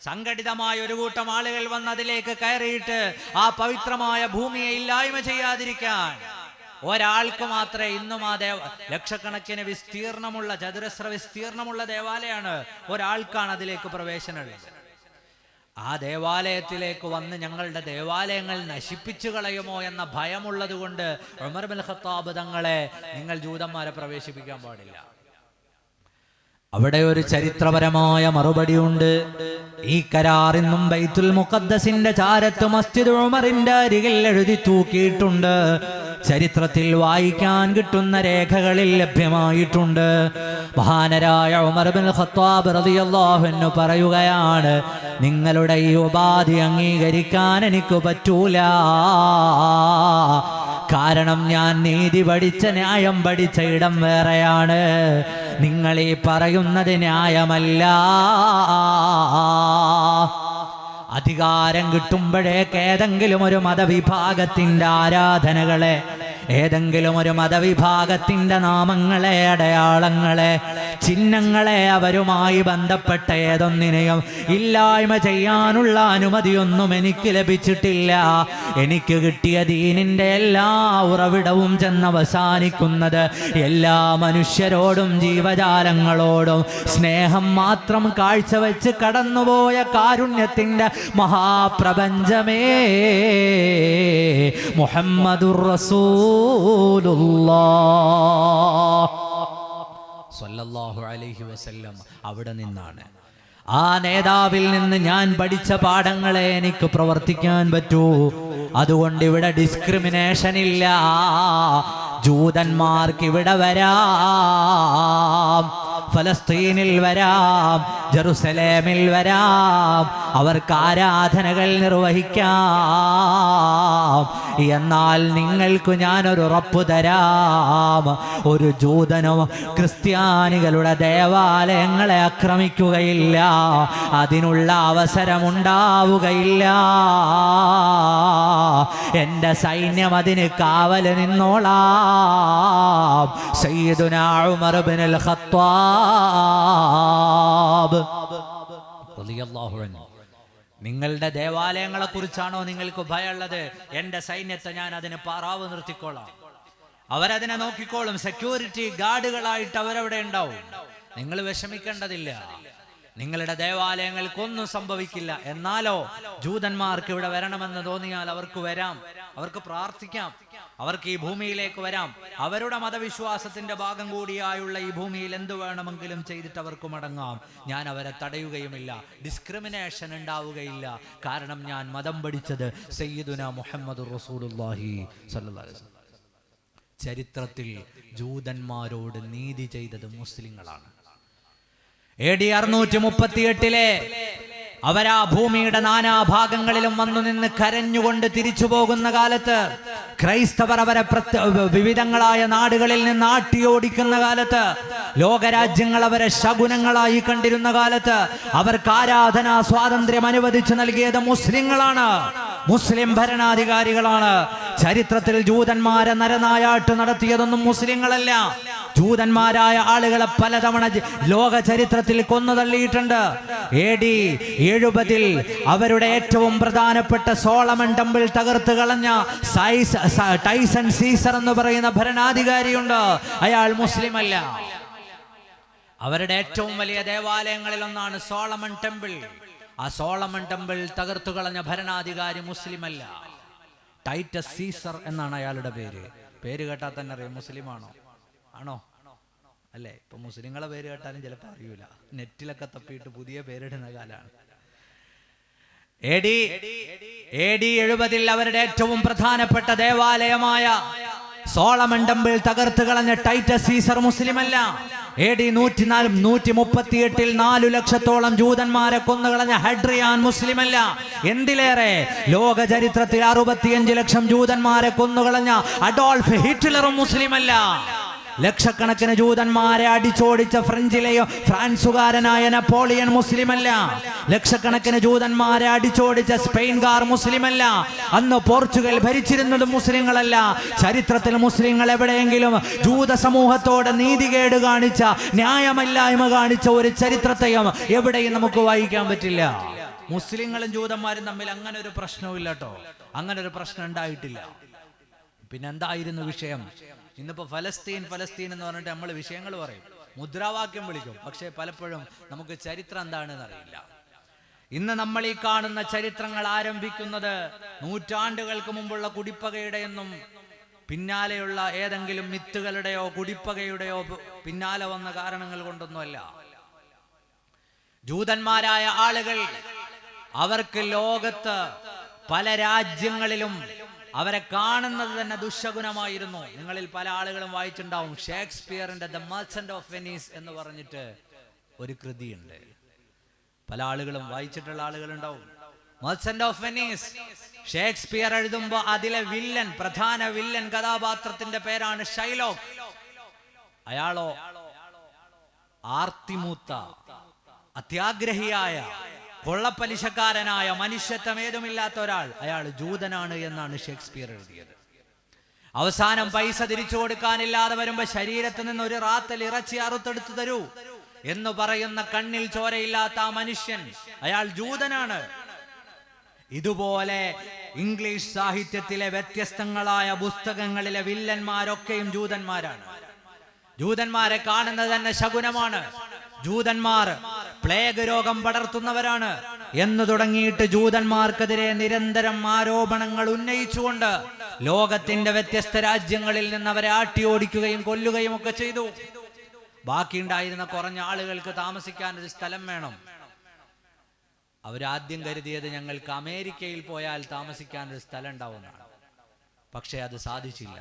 സംഘടിതമായ ഒരു കൂട്ടം ആളുകൾ വന്നതിലേക്ക് കയറിയിട്ട് ആ പവിത്രമായ ഭൂമിയെ ഇല്ലായ്മ ചെയ്യാതിരിക്കാൻ ഒരാൾക്ക് മാത്രമേ ഇന്നും ആ ലക്ഷക്കണക്കിന് വിസ്തീർണമുള്ള, ചതുരശ്ര വിസ്തീർണമുള്ള ദേവാലയമാണ്. ഒരാൾക്കാണ് അതിലേക്ക് പ്രവേശനമുള്ളത്. ആ ദേവാലയത്തിലേക്ക് വന്ന് ഞങ്ങളുടെ ദേവാലയങ്ങൾ നശിപ്പിച്ചു കളയുമോ എന്ന ഭയമുള്ളത് കൊണ്ട് ഉമർ ബിൻ ഖത്താബ് തങ്ങളെ നിങ്ങൾ ജൂതന്മാരെ പ്രവേശിപ്പിക്കാൻ പാടില്ല. അവിടെ ഒരു ചരിത്രപരമായ മറുപടി ഉണ്ട്. ഈ കരാർ ഇന്നും ബൈത്തുൽ മുഖദ്ദസിന്റെ ചാരത്ത് മസ്ജിദ് ഉമറിന്റെ അരികിൽ എഴുതി തൂക്കിയിട്ടുണ്ട്. ചരിത്രത്തിൽ വായിക്കാൻ കിട്ടുന്ന രേഖകളിൽ ലഭ്യമായിട്ടുണ്ട്. മഹാനരായ ഉമർ ബിൻ ഖത്താബ് റളിയല്ലാഹു അൻഹു പറയുകയാണ്, നിങ്ങളുടെ ഈ ഉപാധി അംഗീകരിക്കാൻ എനിക്ക് പറ്റൂല. കാരണം ഞാൻ നീതി പഠിച്ച ന്യായം പഠിച്ച ഇടം വേറെയാണ്. നിങ്ങൾ ഈ പറയുന്നത് ന്യായമല്ല. അധികാരം കിട്ടുമ്പോഴേക്ക് ഏതെങ്കിലും ഒരു മതവിഭാഗത്തിന്റെ ആരാധനകളെ, ഏതെങ്കിലും ഒരു മതവിഭാഗത്തിന്റെ നാമങ്ങളെ, അടയാളങ്ങളെ, ചിഹ്നങ്ങളെ, അവരുമായി ബന്ധപ്പെട്ട ഏതൊന്നിനെയും ഇല്ലായ്മ ചെയ്യാനുള്ള അനുമതിയൊന്നും എനിക്ക് ലഭിച്ചിട്ടില്ല. എനിക്ക് കിട്ടിയ ദീനിന്റെ എല്ലാ ഉറവിടവും ചെന്നവസാനിക്കുന്നത് എല്ലാ മനുഷ്യരോടും ജീവജാലങ്ങളോടും സ്നേഹം മാത്രം കാഴ്ചവെച്ച് കടന്നുപോയ കാരുണ്യത്തിന്റെ മഹാപ്രപഞ്ചമേ മുഹമ്മദുർ റസൂലുള്ളാഹ് സ്വല്ലല്ലാഹു അലൈഹി വസല്ലം അവിടെ നിന്നാണ്. ആ നേതാവിൽ നിന്ന് ഞാൻ പഠിച്ച പാഠങ്ങളെ എനിക്ക് പ്രവർത്തിക്കാൻ പറ്റൂ. അതുകൊണ്ട് ഇവിടെ ഡിസ്ക്രിമിനേഷൻ ഇല്ല. ജൂതന്മാർക്ക് ഇവിടെ വരാം, ഫലസ്തീനിൽ വരാം, ജെറുസലേമിൽ വരാം, അവർക്ക് ആരാധനകൾ നിർവഹിക്കാം. എന്നാൽ നിങ്ങൾക്ക് ഞാനൊരു ഉറപ്പ് തരാം, ഒരു ജൂതനും ക്രിസ്ത്യാനികളുടെ ദേവാലയങ്ങളെ ആക്രമിക്കുകയില്ല, അതിനുള്ള അവസരമുണ്ടാവുകയില്ല. എൻ്റെ സൈന്യം അതിന് കാവൽ നിന്നോളാം. സയ്യിദുനാ ഉമർ ഇബ്നുൽ ഖത്താബ് റളിയല്ലാഹു അൻഹു, നിങ്ങളുടെ ദേവാലയങ്ങളെ കുറിച്ചാണോ നിങ്ങൾക്ക് ഭയമുള്ളത്? എൻ്റെ സൈന്യത്തെ ഞാൻ അതിന് പാറാവ് നിർത്തിക്കോളാം, അവരതിനെ നോക്കിക്കോളും. സെക്യൂരിറ്റി ഗാർഡുകളായിട്ട് അവരവിടെ ഉണ്ടാവും. നിങ്ങൾ വിഷമിക്കേണ്ടതില്ല, നിങ്ങളുടെ ദേവാലയങ്ങൾക്കൊന്നും സംഭവിക്കില്ല. എന്നാലോ ജൂതന്മാർക്ക് ഇവിടെ വരണമെന്ന് തോന്നിയാൽ അവർക്ക് വരാം, അവർക്ക് പ്രാർത്ഥിക്കാം, അവർക്ക് ഈ ഭൂമിയിലേക്ക് വരാം. അവരുടെ മതവിശ്വാസത്തിന്റെ ഭാഗം കൂടിയായുള്ള ഈ ഭൂമിയിൽ എന്തു വേണമെങ്കിലും ചെയ്തിട്ട് അവർക്ക് മടങ്ങാം. ഞാൻ അവരെ തടയുകയുമില്ല, ഡിസ്ക്രിമിനേഷൻ ഉണ്ടാവുകയില്ല. കാരണം ഞാൻ മതം പഠിച്ചത് സയ്യിദുനാ മുഹമ്മദുർ റസൂലുള്ളാഹി സ്വല്ലല്ലാഹു അലൈഹി വസല്ലം. ചരിത്രത്തിൽ ജൂതന്മാരോട് നീതി ചെയ്തത് മുസ്ലിങ്ങളാണ്. AD 638 അവരാ ഭൂമിയുടെ നാനാഭാഗങ്ങളിലും വന്നു നിന്ന് കരഞ്ഞുകൊണ്ട് തിരിച്ചു പോകുന്ന കാലത്ത്, ക്രൈസ്തവർ അവരെ വിവിധങ്ങളായ നാടുകളിൽ നിന്ന് ആട്ടിയോടിക്കുന്ന കാലത്ത്, ലോകരാജ്യങ്ങൾ അവരെ ശകുനങ്ങളായി കണ്ടിരുന്ന കാലത്ത്, അവർക്ക് ആരാധനാ സ്വാതന്ത്ര്യം അനുവദിച്ചു നൽകിയത് മുസ്ലിങ്ങളാണ്, മുസ്ലിം ഭരണാധികാരികളാണ്. ചരിത്രത്തിൽ ജൂതന്മാരെ നരനായാട്ട് നടത്തിയതൊന്നും മുസ്ലിങ്ങളല്ല. ജൂതന്മാരായ ആളുകളെ പലതവണ ലോക ചരിത്രത്തിൽ കൊന്നു തള്ളിയിട്ടുണ്ട്. AD 70 അവരുടെ ഏറ്റവും പ്രധാനപ്പെട്ട സോളമൻ ടെമ്പിൾ തകർത്ത് കളഞ്ഞ ടൈസൺ സീസർ എന്ന് പറയുന്ന ഭരണാധികാരിയുണ്ട്. അയാൾ മുസ്ലിം അല്ല. അവരുടെ ഏറ്റവും വലിയ ദേവാലയങ്ങളിൽ ഒന്നാണ് സോളമൻ ടെമ്പിൾ. ആ സോളമൻ ടെമ്പിൾ തകർത്തു കളഞ്ഞ ഭരണാധികാരി മുസ്ലിം അല്ല. ടൈറ്റസ് സീസർ എന്നാണ് അയാളുടെ പേര്. പേര് കേട്ടാൽ തന്നെ അറിയാം മുസ്ലിമാണോ ആണോ അല്ലേ. ഇപ്പൊ മുസ്ലിങ്ങളെ പേര് കേട്ടാലും ചിലപ്പോൾ അറിയൂല, നെറ്റിലൊക്കെ തപ്പിയിട്ട് പുതിയ പേരിടുന്ന കാലാണ്. AD 70 അവരുടെ ഏറ്റവും പ്രധാനപ്പെട്ട ദേവാലയമായ സോളമൻ ടെമ്പിൾ തകർത്ത് കളഞ്ഞ ടൈറ്റസ് സീസർ മുസ്ലിമല്ല. AD 138 4 ലക്ഷത്തോളം ജൂതന്മാരെ കൊന്നുകളഞ്ഞ ഹഡ്രിയാൻ മുസ്ലിമല്ല. എന്തിലേറെ ലോക ചരിത്രത്തിൽ 65 ലക്ഷം ജൂതന്മാരെ കൊന്നുകളഞ്ഞ അഡോൾഫ് ഹിറ്റ്ലറും മുസ്ലിമല്ല. ലക്ഷക്കണക്കിന് ജൂതന്മാരെ അടിച്ചോടിച്ച ഫ്രാൻസുകാരനായ നെപ്പോളിയൻ മുസ്ലിമല്ല. ലക്ഷക്കണക്കിന് ജൂതന്മാരെ അടിച്ചോടിച്ച സ്പെയിൻകാർ മുസ്ലിമല്ല. അന്ന് പോർച്ചുഗൽ ഭരിച്ചിരുന്നത് മുസ്ലിങ്ങളല്ല. ചരിത്രത്തിൽ മുസ്ലിങ്ങൾ എവിടെയെങ്കിലും ജൂത സമൂഹത്തോട് നീതികേട് കാണിച്ച, ന്യായമല്ലായ്മ കാണിച്ച ഒരു ചരിത്രത്തെയും എവിടെയും നമുക്ക് വായിക്കാൻ പറ്റില്ല. മുസ്ലിങ്ങളും ജൂതന്മാരും തമ്മിൽ അങ്ങനെ ഒരു പ്രശ്നവും ഇല്ല കേട്ടോ, അങ്ങനെ ഒരു പ്രശ്നം ഉണ്ടായിട്ടില്ല. പിന്നെന്തായിരുന്നു വിഷയം? ഇന്നിപ്പോ ഫലസ്തീൻ എന്ന് പറഞ്ഞിട്ട് നമ്മൾ വിഷയങ്ങൾ പറയും, മുദ്രാവാക്യം വിളിക്കും, പക്ഷെ പലപ്പോഴും നമുക്ക് ചരിത്രം എന്താണെന്ന് അറിയില്ല. ഇന്ന് നമ്മൾ ഈ കാണുന്ന ചരിത്രങ്ങൾ ആരംഭിക്കുന്നത് നൂറ്റാണ്ടുകൾക്ക് മുമ്പുള്ള കുടിപ്പകയുടെയൊന്നും പിന്നാലെയുള്ള ഏതെങ്കിലും മിത്തുകളുടെയോ കുടിപ്പകയുടെയോ പിന്നാലെ വന്ന കാരണങ്ങൾ കൊണ്ടൊന്നുമല്ല. ജൂതന്മാരായ ആളുകൾ, അവർക്ക് ലോകത്ത് പല രാജ്യങ്ങളിലും അവരെ കാണുന്നത് തന്നെ ദുശകുനമായിരുന്നു. നിങ്ങളിൽ പല ആളുകളും വായിച്ചിട്ടുണ്ടാവും, ഷേക്സ്പിയറിന്റെ ദ മർച്ചന്റ് ഓഫ് വെനീസ് എന്ന് പറഞ്ഞിട്ട് ഒരു കൃതിയുണ്ട്. പല ആളുകളും വായിച്ചിട്ടുള്ള ആളുകളുണ്ടാവും. മർച്ചന്റ് ഓഫ് വെനീസ് ഷേക്സ്പിയർ എഴുതുമ്പോ അതിലെ വില്ലൻ, പ്രധാന വില്ലൻ കഥാപാത്രത്തിന്റെ പേരാണ് ഷൈലോക്ക്. അയാളോ ആർത്തിമൂത്ത, അത്യാഗ്രഹിയായ, കൊള്ളപ്പലിശക്കാരനായ, മനുഷ്യത്വമേതുമില്ലാത്ത ഒരാൾ. അയാൾ ജൂതനാണ് എന്നാണ് ഷേക്സ്പിയർ എഴുതിയത്. അവസാനം പൈസ തിരിച്ചു കൊടുക്കാനില്ലാതെ വരുമ്പോ ശരീരത്തിൽ നിന്ന് ഒരു റാത്തൽ ഇറച്ചി അറുത്തെടുത്തു തരൂ എന്ന് പറയുന്ന കണ്ണിൽ ചോരയില്ലാത്ത ആ മനുഷ്യൻ, അയാൾ ജൂതനാണ്. ഇതുപോലെ ഇംഗ്ലീഷ് സാഹിത്യത്തിലെ വ്യത്യസ്തങ്ങളായ പുസ്തകങ്ങളിലെ വില്ലന്മാരൊക്കെയും ജൂതന്മാരാണ്. ജൂതന്മാരെ കാണുന്നത് തന്നെ ശകുനമാണ്. ജൂതന്മാർ പ്ലേഗ് രോഗം പടർത്തുന്നവരാണ് എന്ന് തുടങ്ങിയിട്ട് ജൂതന്മാർക്കെതിരെ നിരന്തരം ആരോപണങ്ങൾ ഉന്നയിച്ചുകൊണ്ട് ലോകത്തിന്റെ വ്യത്യസ്ത രാജ്യങ്ങളിൽ നിന്ന് അവരെ ആട്ടിയോടിക്കുകയും കൊല്ലുകയും ഒക്കെ ചെയ്തു. ബാക്കിയുണ്ടായിരുന്ന കുറഞ്ഞ ആളുകൾക്ക് താമസിക്കാൻ ഒരു സ്ഥലം വേണം. അവരാദ്യം കരുതിയത് ഞങ്ങൾക്ക് അമേരിക്കയിൽ പോയാൽ താമസിക്കാൻ ഒരു സ്ഥലം ഉണ്ടാവുന്നതാണ്. പക്ഷെ അത് സാധിച്ചില്ല.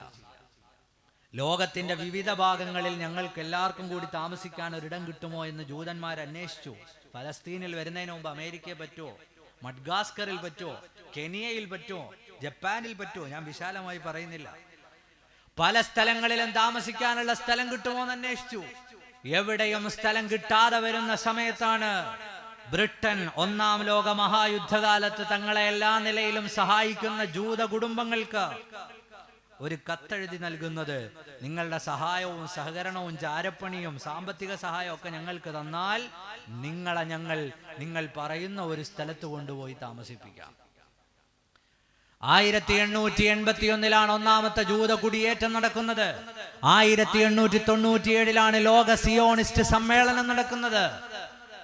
ലോകത്തിന്റെ വിവിധ ഭാഗങ്ങളിൽ ഞങ്ങൾക്ക് എല്ലാവർക്കും കൂടി താമസിക്കാൻ ഒരിടം കിട്ടുമോ എന്ന് ജൂതന്മാർ അന്വേഷിച്ചു. ഫലസ്തീനിൽ വരുന്നതിന് മുമ്പ് അമേരിക്കയിൽ പറ്റുമോ, മഡ്ഗാസ്കറിൽ പറ്റുമോ, കെനിയയിൽ പറ്റുമോ, ജപ്പാനിൽ പറ്റുമോ, ഞാൻ വിശാലമായി പറയുന്നില്ല. പല സ്ഥലങ്ങളിലും താമസിക്കാനുള്ള സ്ഥലം കിട്ടുമോ എന്ന് അന്വേഷിച്ചു. എവിടെയും സ്ഥലം കിട്ടാതെ വരുന്ന സമയത്താണ് ബ്രിട്ടൻ ഒന്നാം ലോക മഹായുദ്ധകാലത്ത് തങ്ങളെ എല്ലാ നിലയിലും സഹായിക്കുന്ന ജൂത കുടുംബങ്ങൾക്ക് ഒരു കത്തെഴുതി നൽകുന്നത്. നിങ്ങളുടെ സഹായവും സഹകരണവും ചാരപ്പണിയും സാമ്പത്തിക സഹായവും ഒക്കെ ഞങ്ങൾക്ക് തന്നാൽ നിങ്ങളെ നിങ്ങൾ പറയുന്ന ഒരു സ്ഥലത്ത് കൊണ്ടുപോയി താമസിപ്പിക്കാം. 1881 ഒന്നാമത്തെ ജൂത കുടിയേറ്റം നടക്കുന്നത്. 1897 ലോക സിയോണിസ്റ്റ് സമ്മേളനം നടക്കുന്നത്.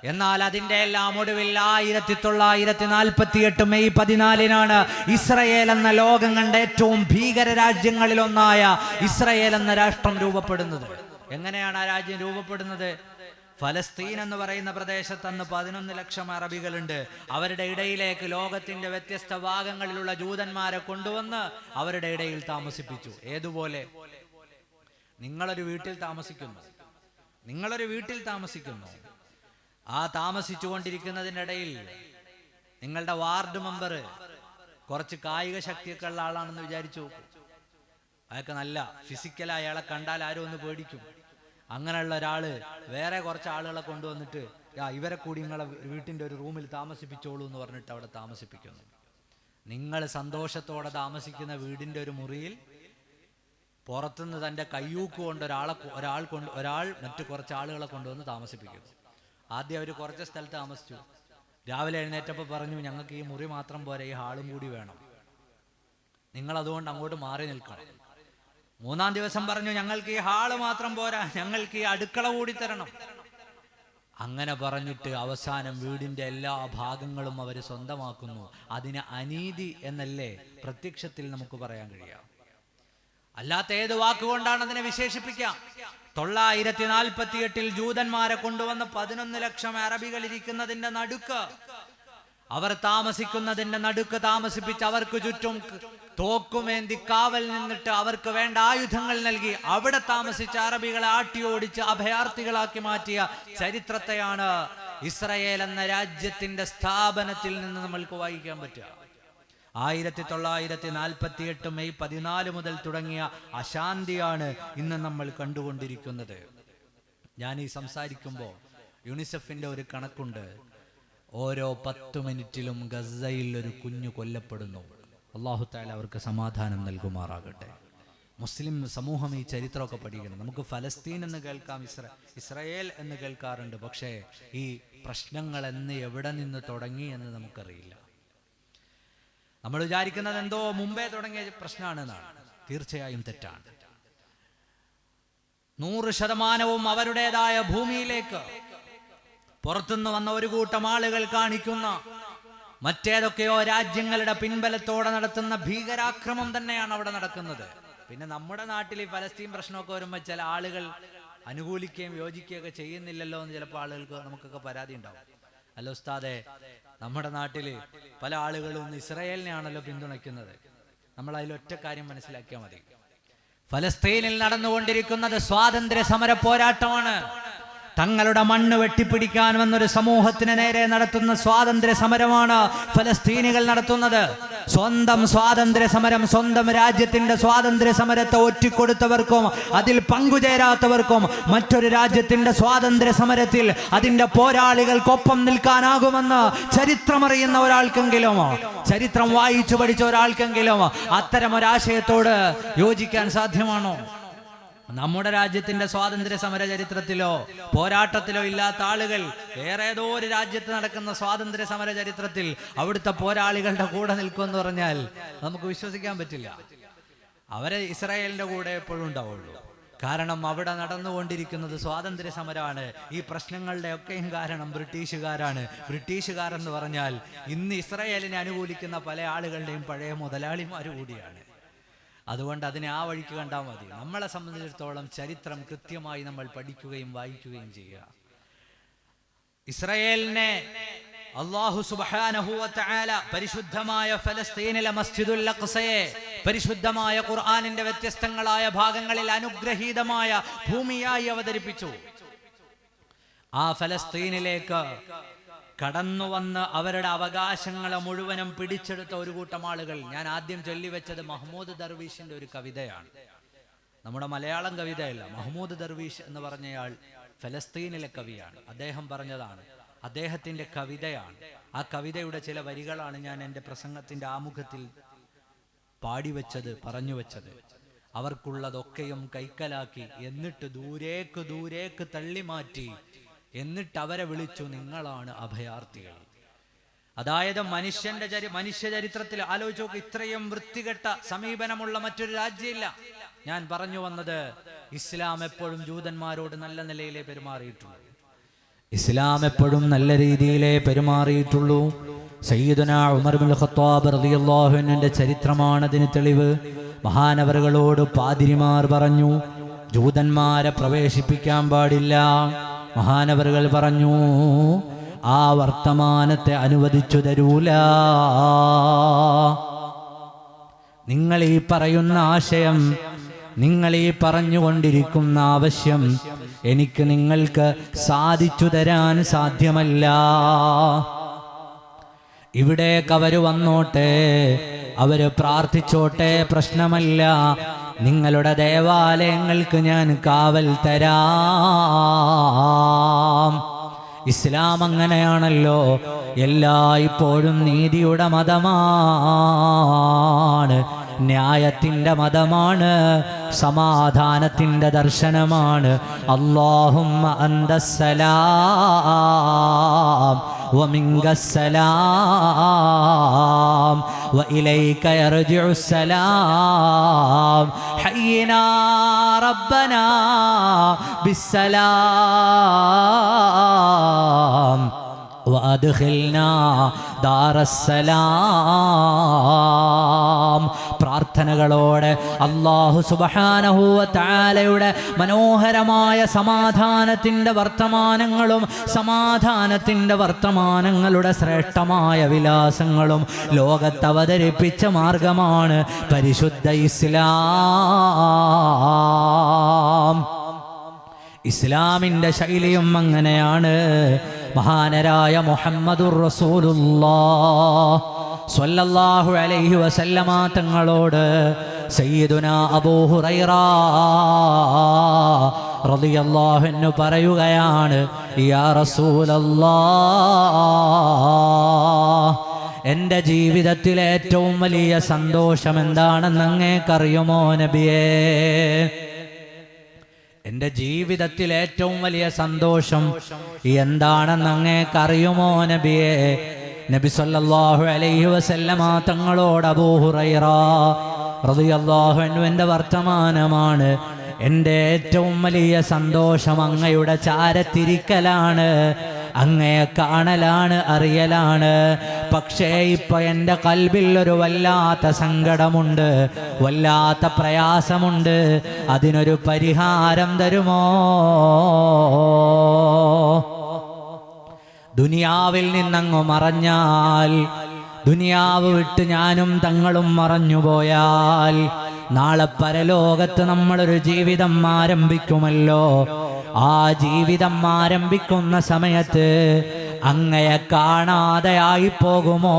എന്നാൽ അതിന്റെ എല്ലാം ഒടുവിൽ 1948 മെയ് 14 ഇസ്രയേൽ എന്ന ലോകം കണ്ട ഏറ്റവും ഭീകര രാജ്യങ്ങളിൽ ഒന്നായ ഇസ്രയേൽ എന്ന രാഷ്ട്രം രൂപപ്പെടുന്നത്. എങ്ങനെയാണ് ആ രാജ്യം രൂപപ്പെടുന്നത്? ഫലസ്തീൻ എന്ന് പറയുന്ന പ്രദേശത്ത് അന്ന് 11 ലക്ഷം അറബികളുണ്ട്. അവരുടെ ഇടയിലേക്ക് ലോകത്തിന്റെ വ്യത്യസ്ത ഭാഗങ്ങളിലുള്ള ജൂതന്മാരെ കൊണ്ടുവന്ന് അവരുടെ ഇടയിൽ താമസിപ്പിച്ചു. ഏതുപോലെ? നിങ്ങളൊരു വീട്ടിൽ താമസിക്കുന്നു. ആ താമസിച്ചു കൊണ്ടിരിക്കുന്നതിനിടയിൽ നിങ്ങളുടെ വാർഡ് മെമ്പർ കുറച്ച് കായിക ശക്തിയൊക്കെ ഉള്ള ആളാണെന്ന് വിചാരിച്ചു. അയാൾക്ക് നല്ല ഫിസിക്കലായി അയാളെ കണ്ടാൽ ആരും ഒന്ന് പേടിക്കും. അങ്ങനെയുള്ള ഒരാള് വേറെ കുറച്ച് ആളുകളെ കൊണ്ടുവന്നിട്ട് ഇവരെ കൂടി നിങ്ങളെ വീട്ടിന്റെ ഒരു റൂമിൽ താമസിപ്പിച്ചോളൂ എന്ന് പറഞ്ഞിട്ട് അവിടെ താമസിപ്പിക്കുന്നു. നിങ്ങൾ സന്തോഷത്തോടെ താമസിക്കുന്ന വീടിന്റെ ഒരു മുറിയിൽ പുറത്തുനിന്ന് തന്റെ കയ്യൂക്ക് കൊണ്ട് ഒരാൾ മറ്റു കുറച്ച് ആളുകളെ കൊണ്ടുവന്ന് താമസിപ്പിക്കുന്നു. ആദ്യം അവർ കുറച്ച് സ്ഥലത്ത് താമസിച്ചു. രാവിലെ എഴുന്നേറ്റപ്പോൾ പറഞ്ഞു, ഞങ്ങൾക്ക് ഈ മുറി മാത്രം പോരാ, ഈ ഹാളും കൂടി വേണം, നിങ്ങൾ അതുകൊണ്ട് അങ്ങോട്ട് മാറി നിൽക്കണം. 3-ാം ദിവസം പറഞ്ഞു, ഞങ്ങൾക്ക് ഈ ഹാള് മാത്രം പോരാ, ഞങ്ങൾക്ക് ഈ അടുക്കള കൂടി തരണം. അങ്ങനെ പറഞ്ഞിട്ട് അവസാനം വീടിന്റെ എല്ലാ ഭാഗങ്ങളും അവർ സ്വന്തമാക്കുന്നു. അതിന് അനീതി എന്നല്ലേ പ്രത്യക്ഷത്തിൽ നമുക്ക് പറയാൻ കഴിയാം. അല്ലാത്ത ഏത് വാക്കുകൊണ്ടാണ് അതിനെ വിശേഷിപ്പിക്കാം? 948 ജൂതന്മാരെ കൊണ്ടുവന്ന് 11 ലക്ഷം അറബികൾ ഇരിക്കുന്നതിന്റെ നടുക്ക്, അവർ താമസിക്കുന്നതിന്റെ നടുക്ക് താമസിപ്പിച്ച് അവർക്ക് ചുറ്റും തോക്കുമേന്തി കാവൽ നിന്നിട്ട് അവർക്ക് വേണ്ട ആയുധങ്ങൾ നൽകി അവിടെ താമസിച്ച അറബികളെ ആട്ടിയോടിച്ച് അഭയാർത്ഥികളാക്കി മാറ്റിയ ചരിത്രത്തെയാണ് ഇസ്രയേൽ എന്ന രാജ്യത്തിന്റെ സ്ഥാപനത്തിൽ നിന്ന് നമ്മൾക്ക് വായിക്കാൻ പറ്റുക. 1948 മെയ് 14 മുതൽ തുടങ്ങിയ അശാന്തിയാണ് ഇന്ന് നമ്മൾ കണ്ടുകൊണ്ടിരിക്കുന്നത്. ഞാൻ ഈ സംസാരിക്കുമ്പോൾ യുണിസെഫിന്റെ ഒരു കണക്കുണ്ട്, ഓരോ 10 മിനിറ്റിലും ഗസയിൽ ഒരു കുഞ്ഞു കൊല്ലപ്പെടുന്നു. അല്ലാഹു തആല അവർക്ക് സമാധാനം നൽകുമാറാകട്ടെ. മുസ്ലിം സമൂഹം ഈ ചരിത്രമൊക്കെ പഠിക്കണം. നമുക്ക് ഫലസ്തീൻ എന്ന് കേൾക്കാം, ഇസ്രയേൽ എന്ന് കേൾക്കാറുണ്ട്. പക്ഷേ ഈ പ്രശ്നങ്ങൾ എവിടെ നിന്ന് തുടങ്ങി എന്ന് നമുക്കറിയില്ല. നമ്മൾ വിചാരിക്കുന്നത് എന്തോ മുമ്പേ തുടങ്ങിയ പ്രശ്നമാണെന്നാണ്. തീർച്ചയായും തെറ്റാണ്. 100% അവരുടേതായ ഭൂമിയിലേക്ക് പുറത്തുനിന്ന് വന്ന ഒരു കൂട്ടം ആളുകൾ കാണിക്കുന്ന മറ്റേതൊക്കെയോ രാജ്യങ്ങളുടെ പിൻബലത്തോടെ നടത്തുന്ന ഭീകരാക്രമം തന്നെയാണ് അവിടെ നടക്കുന്നത്. പിന്നെ നമ്മുടെ നാട്ടിൽ ഈ ഫലസ്തീൻ പ്രശ്നമൊക്കെ വരുമ്പോൾ ചില ആളുകൾ അനുകൂലിക്കുകയും യോജിക്കുകയൊക്കെ ചെയ്യുന്നില്ലല്ലോ എന്ന് ചിലപ്പോൾ ആളുകൾക്ക് നമുക്കൊക്കെ പരാതി ഉണ്ടാവും. അല്ല ഉസ്താദെ, നമ്മുടെ നാട്ടിൽ പല ആളുകളും ഇസ്രായേലിനെയാണല്ലോ പിന്തുണയ്ക്കുന്നത്. നമ്മൾ അതിലൊറ്റ കാര്യം മനസ്സിലാക്കിയാൽ മതി. ഫലസ്തീനിൽ നടന്നുകൊണ്ടിരിക്കുന്നത് സ്വാതന്ത്ര്യ സമര പോരാട്ടമാണ്. തങ്ങളുടെ മണ്ണ് വെട്ടിപ്പിടിക്കാൻ വന്നൊരു സമൂഹത്തിന് നേരെ നടത്തുന്ന സ്വാതന്ത്ര്യ സമരമാണ് ഫലസ്തീനികൾ നടത്തുന്നത്. സ്വന്തം സ്വാതന്ത്ര്യ സമരം, സ്വന്തം രാജ്യത്തിന്റെ സ്വാതന്ത്ര്യ സമരത്തെ ഒറ്റിക്കൊടുത്തവർക്കും അതിൽ പങ്കുചേരാത്തവർക്കും മറ്റൊരു രാജ്യത്തിന്റെ സ്വാതന്ത്ര്യ സമരത്തിൽ അതിന്റെ പോരാളികൾക്കൊപ്പം നിൽക്കാനാകുമെന്ന് ചരിത്രമറിയുന്ന ഒരാൾക്കെങ്കിലും, ചരിത്രം വായിച്ചു പഠിച്ച ഒരാൾക്കെങ്കിലും അത്തരം ഒരാശയത്തോട് യോജിക്കാൻ സാധ്യമാണോ? നമ്മുടെ രാജ്യത്തിന്റെ സ്വാതന്ത്ര്യ സമര ചരിത്രത്തിലോ പോരാട്ടത്തിലോ ഇല്ലാത്ത ആളുകൾ വേറേതോ ഒരു രാജ്യത്ത് നടക്കുന്ന സ്വാതന്ത്ര്യ സമര ചരിത്രത്തിൽ അവിടുത്തെ പോരാളികളുടെ കൂടെ നിൽക്കുമെന്ന് പറഞ്ഞാൽ നമുക്ക് വിശ്വസിക്കാൻ പറ്റില്ല. അവരെ ഇസ്രായേലിന്റെ കൂടെ എപ്പോഴും ഉണ്ടാവുള്ളൂ. കാരണം അവിടെ നടന്നുകൊണ്ടിരിക്കുന്നത് സ്വാതന്ത്ര്യ സമരമാണ്. ഈ പ്രശ്നങ്ങളുടെ ഒക്കെയും കാരണം ബ്രിട്ടീഷുകാരാണ്. ബ്രിട്ടീഷുകാരെന്ന് പറഞ്ഞാൽ ഇന്ന് ഇസ്രായേലിനെ അനുകൂലിക്കുന്ന പല ആളുകളുടെയും പഴയ മുതലാളിമാർ കൂടിയാണ്. അതുകൊണ്ട് അതിനെ ആ വഴിക്ക് കണ്ടാൽ മതി. നമ്മളെ സംബന്ധിച്ചിടത്തോളം ചരിത്രം കൃത്യമായി നമ്മൾ പഠിക്കുകയും വായിക്കുകയും ചെയ്യുക. ഇസ്രായേലിനെ അല്ലാഹു സുബ്ഹാനഹു വ തആല പരിശുദ്ധമായ ഫലസ്തീനിലെ മസ്ജിദുൽ അഖ്സയെ പരിശുദ്ധമായ ഖുർആനിന്റെ വ്യത്യസ്തങ്ങളായ ഭാഗങ്ങളിൽ അനുഗ്രഹീതമായ ഭൂമിയായി അവതരിപ്പിച്ചു. ആ ഫലസ്തീനിലേക്ക് കടന്നു വന്ന് അവരുടെ അവകാശങ്ങളെ മുഴുവനും പിടിച്ചെടുത്ത ഒരു കൂട്ടം ആളുകൾ. ഞാൻ ആദ്യം ചൊല്ലിവെച്ചത് മഹ്മൂദ് ദർവീഷിന്റെ ഒരു കവിതയാണ്, നമ്മുടെ മലയാളം കവിതയല്ല. മഹ്മൂദ് ദർവീഷ് എന്ന് പറഞ്ഞയാൾ ഫലസ്തീനിലെ കവിയാണ്. അദ്ദേഹം പറഞ്ഞതാണ്, അദ്ദേഹത്തിന്റെ കവിതയാണ്. ആ കവിതയുടെ ചില വരികളാണ് ഞാൻ എൻ്റെ പ്രസംഗത്തിന്റെ ആമുഖത്തിൽ പാടിവെച്ചത്, പറഞ്ഞു വെച്ചത്. അവർക്കുള്ളതൊക്കെയും കൈക്കലാക്കി, എന്നിട്ട് ദൂരേക്ക് ദൂരേക്ക് തള്ളി മാറ്റി, എന്നിട്ട് അവരെ വിളിച്ചു നിങ്ങളാണ് അഭയാർത്ഥികൾ. അതായത് മനുഷ്യ ചരിത്രത്തിൽ ആലോചിച്ച് നോക്ക്, ഇത്രയും വൃത്തികെട്ട സമീപനമുള്ള മറ്റൊരു രാജ്യമില്ല. ഞാൻ പറഞ്ഞു വന്നത്, ഇസ്ലാം എപ്പോഴും ജൂതന്മാരോട് നല്ല നിലയിലേ പെരുമാറിയിട്ടുള്ളൂ. ഇസ്ലാം എപ്പോഴും നല്ല രീതിയിലേ പെരുമാറിയിട്ടുള്ളൂ. സയ്യിദുനാ ഉമർ ഇബ്നുൽ ഖത്താബ് റളിയല്ലാഹു അൻഹുവിന്റെ ചരിത്രമാണ് അതിന് തെളിവ്. മഹാനവറുകളോട് പാതിരിമാർ പറഞ്ഞു ജൂതന്മാരെ പ്രവേശിപ്പിക്കാൻ പാടില്ല. മഹാനവറുകൾ പറഞ്ഞു ആ വർത്തമാനത്തെ അനുവദിച്ചു തരൂല. നിങ്ങൾ ഈ പറയുന്ന ആശയം, നിങ്ങൾ ഈ പറഞ്ഞുകൊണ്ടിരിക്കുന്ന ആവശ്യം എനിക്ക് നിങ്ങൾക്ക് സാധിച്ചു തരാൻ സാധ്യമല്ല. ഇവിടേക്ക് അവര് വന്നോട്ടെ, അവര് പ്രാർത്ഥിച്ചോട്ടെ, പ്രശ്നമല്ല. നിങ്ങളുടെ ദേവാലയങ്ങൾക്ക് ഞാൻ കാവൽ തരാം. ഇസ്ലാം അങ്ങനെയാണല്ലോ, എല്ലായ്പ്പോഴും നീതിയുടെ മതമാണ്, ന്യായത്തിൻ്റെ മതമാണ്, സമാധാനത്തിൻ്റെ ദർശനമാണ്. അല്ലാഹുമ്മ അന്തസ്സലാം വമിങ്കസ്സലാം വഇലൈക യർജിഉസ്സലാം ഹയ്യിനാ റബ്ബനാ ബിസ്സലാം വഅദ്ഖിൽനാ ദാറസ്സലാം. പ്രാർത്ഥനകളോടെ അല്ലാഹു സുബ്ഹാനഹു വ തആലയുടെ മനോഹരമായ സമാധാനത്തിൻ്റെ വർത്തമാനങ്ങളും സമാധാനത്തിൻ്റെ വർത്തമാനങ്ങളുടെ ശ്രേഷ്ഠമായ വിലാസങ്ങളും ലോകത്ത് അവതരിപ്പിച്ച മാർഗമാണ് പരിശുദ്ധ ഇസ്ലാം. ഇസ്ലാമിൻ്റെ ശൈലിയും അങ്ങനെയാണ്. മഹാനരായ മുഹമ്മദുർ റസൂലുള്ളാഹ് സ്വല്ലല്ലാഹു അലൈഹി വസല്ലമ തങ്ങളോട് സയ്യിദുനാ അബൂ ഹുറൈറ റളിയല്ലാഹു അൻഹു പറയുകയാണ്, യാ റസൂലല്ലാഹ്, എൻ്റെ ജീവിതത്തിലെ ഏറ്റവും വലിയ സന്തോഷം എന്താണെന്ന് അങ്ങേക്കറിയുമോ നബിയേ? എൻ്റെ ജീവിതത്തിൽ ഏറ്റവും വലിയ സന്തോഷം എന്താണെന്ന് അങ്ങേക്കറിയുമോ നബിയേ? നബി സല്ലല്ലാഹു അലൈഹി വസല്ലമ തങ്ങളോട് അബൂ ഹുറൈറ റളിയല്ലാഹു അൻഹുവിൻ്റെ വർത്തമാനമാണ്, എൻ്റെ ഏറ്റവും വലിയ സന്തോഷം അങ്ങയുടെ ചാരത്തിരിക്കലാണ്, അങ്ങയെ കാണലാണ്, അറിയലാണ്. പക്ഷേ ഇപ്പൊ എൻ്റെ കൽബിൽ ഒരു വല്ലാത്ത സങ്കടമുണ്ട്, വല്ലാത്ത പ്രയാസമുണ്ട്. അതിനൊരു പരിഹാരം തരുമോ? ദുനിയാവിൽ നിന്നങ്ങ് മറഞ്ഞാൽ, ദുനിയാവ് വിട്ട് ഞാനും തങ്ങളും മറഞ്ഞുപോയാൽ നാളെ പരലോകത്ത് നമ്മളൊരു ജീവിതം ആരംഭിക്കുമല്ലോ. ആ ജീവിതം ആരംഭിക്കുന്ന സമയത്ത് അങ്ങയെ കാണാതെയായി പോകുമോ?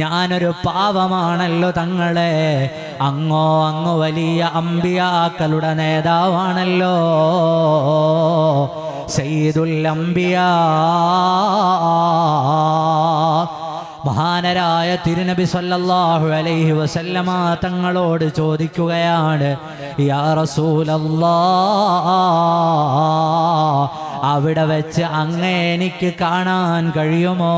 ഞാനൊരു പാവമാണല്ലോ തങ്ങളെ. അങ്ങ് വലിയ അമ്പിയാക്കളുടെ നേതാവാണല്ലോ, സയ്യിദുൽ അംബിയാ. മഹാനരായ തിരുനബി സല്ലല്ലാഹു അലൈഹി വസല്ലമ തങ്ങളോട് ചോദിക്കുകയാണ്, യാ റസൂലല്ലാഹ്, അവിടെ വെച്ച് അങ്ങയെ എനിക്ക് കാണാൻ കഴിയുമോ?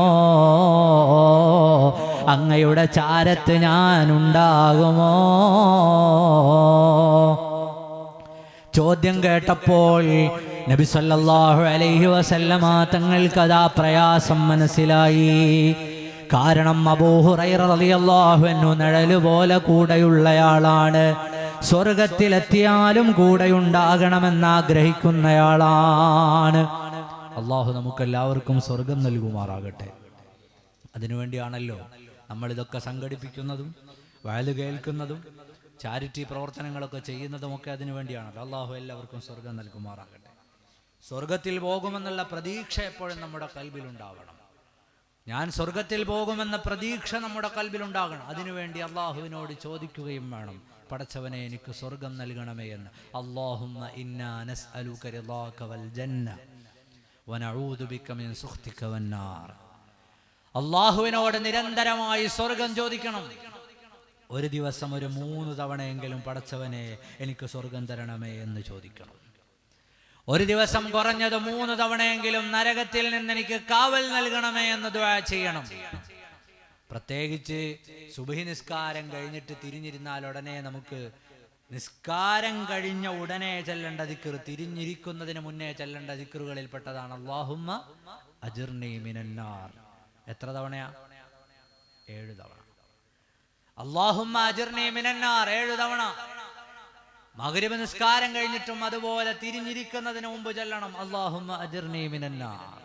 അങ്ങയുടെ ചാരത്ത് ഞാൻ ഉണ്ടാകുമോ? ചോദ്യം കേട്ടപ്പോൾ നബി സല്ലല്ലാഹു അലൈഹി വസല്ലമ തങ്ങൾക്കതാ പ്രയാസം മനസ്സിലായി. കാരണം അബൂ ഹുറൈറ റളിയല്ലാഹു അൻഹു നിഴല് പോലെ കൂടെയുള്ളയാളാണ്. സ്വർഗത്തിലെത്തിയാലും കൂടെയുണ്ടാകണമെന്ന് ആഗ്രഹിക്കുന്നയാളാണ്. അള്ളാഹു നമുക്കെല്ലാവർക്കും സ്വർഗം നൽകുമാറാകട്ടെ. അതിനുവേണ്ടിയാണല്ലോ നമ്മളിതൊക്കെ സംഘടിപ്പിക്കുന്നതും വയല് കേൾക്കുന്നതും ചാരിറ്റി പ്രവർത്തനങ്ങളൊക്കെ ചെയ്യുന്നതുമൊക്കെ അതിനു വേണ്ടിയാണല്ലോ. അള്ളാഹു എല്ലാവർക്കും സ്വർഗം നൽകുമാറാകട്ടെ. സ്വർഗത്തിൽ പോകുമെന്നുള്ള പ്രതീക്ഷ എപ്പോഴും നമ്മുടെ കൽബിലുണ്ടാവണം. ഞാൻ സ്വർഗത്തിൽ പോകുമെന്ന പ്രതീക്ഷ നമ്മുടെ കൽബിലുണ്ടാകണം. അതിനുവേണ്ടി അള്ളാഹുവിനോട് ചോദിക്കുകയും വേണം, പടച്ചവനെ എനിക്ക് സ്വർഗം നൽകണമേ എന്ന്. അല്ലാഹുമ്മ ഇന്നാ നസ്അലുക റിളാക വൽ ജന്ന വനഊദു ബിക മിൻ സുഖ്തിക വന്നാർ. അള്ളാഹുവിനോട് നിരന്തരമായി സ്വർഗം ചോദിക്കണം. ഒരു ദിവസം ഒരു 3 തവണയെങ്കിലും പടച്ചവനെ എനിക്ക് സ്വർഗം തരണമേ എന്ന് ചോദിക്കണം. ഒരു ദിവസം കുറഞ്ഞത് 3 തവണയെങ്കിലും നരകത്തിൽ നിന്ന് എനിക്ക് കാവൽ നൽകണമേ എന്ന് ദുആ ചെയ്യണം. പ്രത്യേകിച്ച് സുബ്ഹി നിസ്കാരം കഴിഞ്ഞിട്ട് തിരിഞ്ഞിരുന്നാൽ ഉടനെ നമുക്ക് നിസ്കാരം കഴിഞ്ഞ ഉടനെ ചെല്ലേണ്ട ദിക്ർ, തിരിഞ്ഞിരിക്കുന്നതിന് മുന്നേ ചെല്ലേണ്ട ദിക്റുകളിൽ പെട്ടതാണ് അല്ലാഹുമ്മ അജിർനി മിനന്നാർ. എത്ര തവണയാ? 7 തവണ. അല്ലാഹുമ്മ അജിർനി മിനന്നാർ 7 തവണ. മഗ്രിബ് നിസ്കാരം കഴിഞ്ഞിട്ടും അതുപോലെ തിരിഞ്ഞിരിക്കുന്നതിന് മുമ്പ് ചൊല്ലണം അല്ലാഹുമ്മ അജിർനി മിനന്നാർ.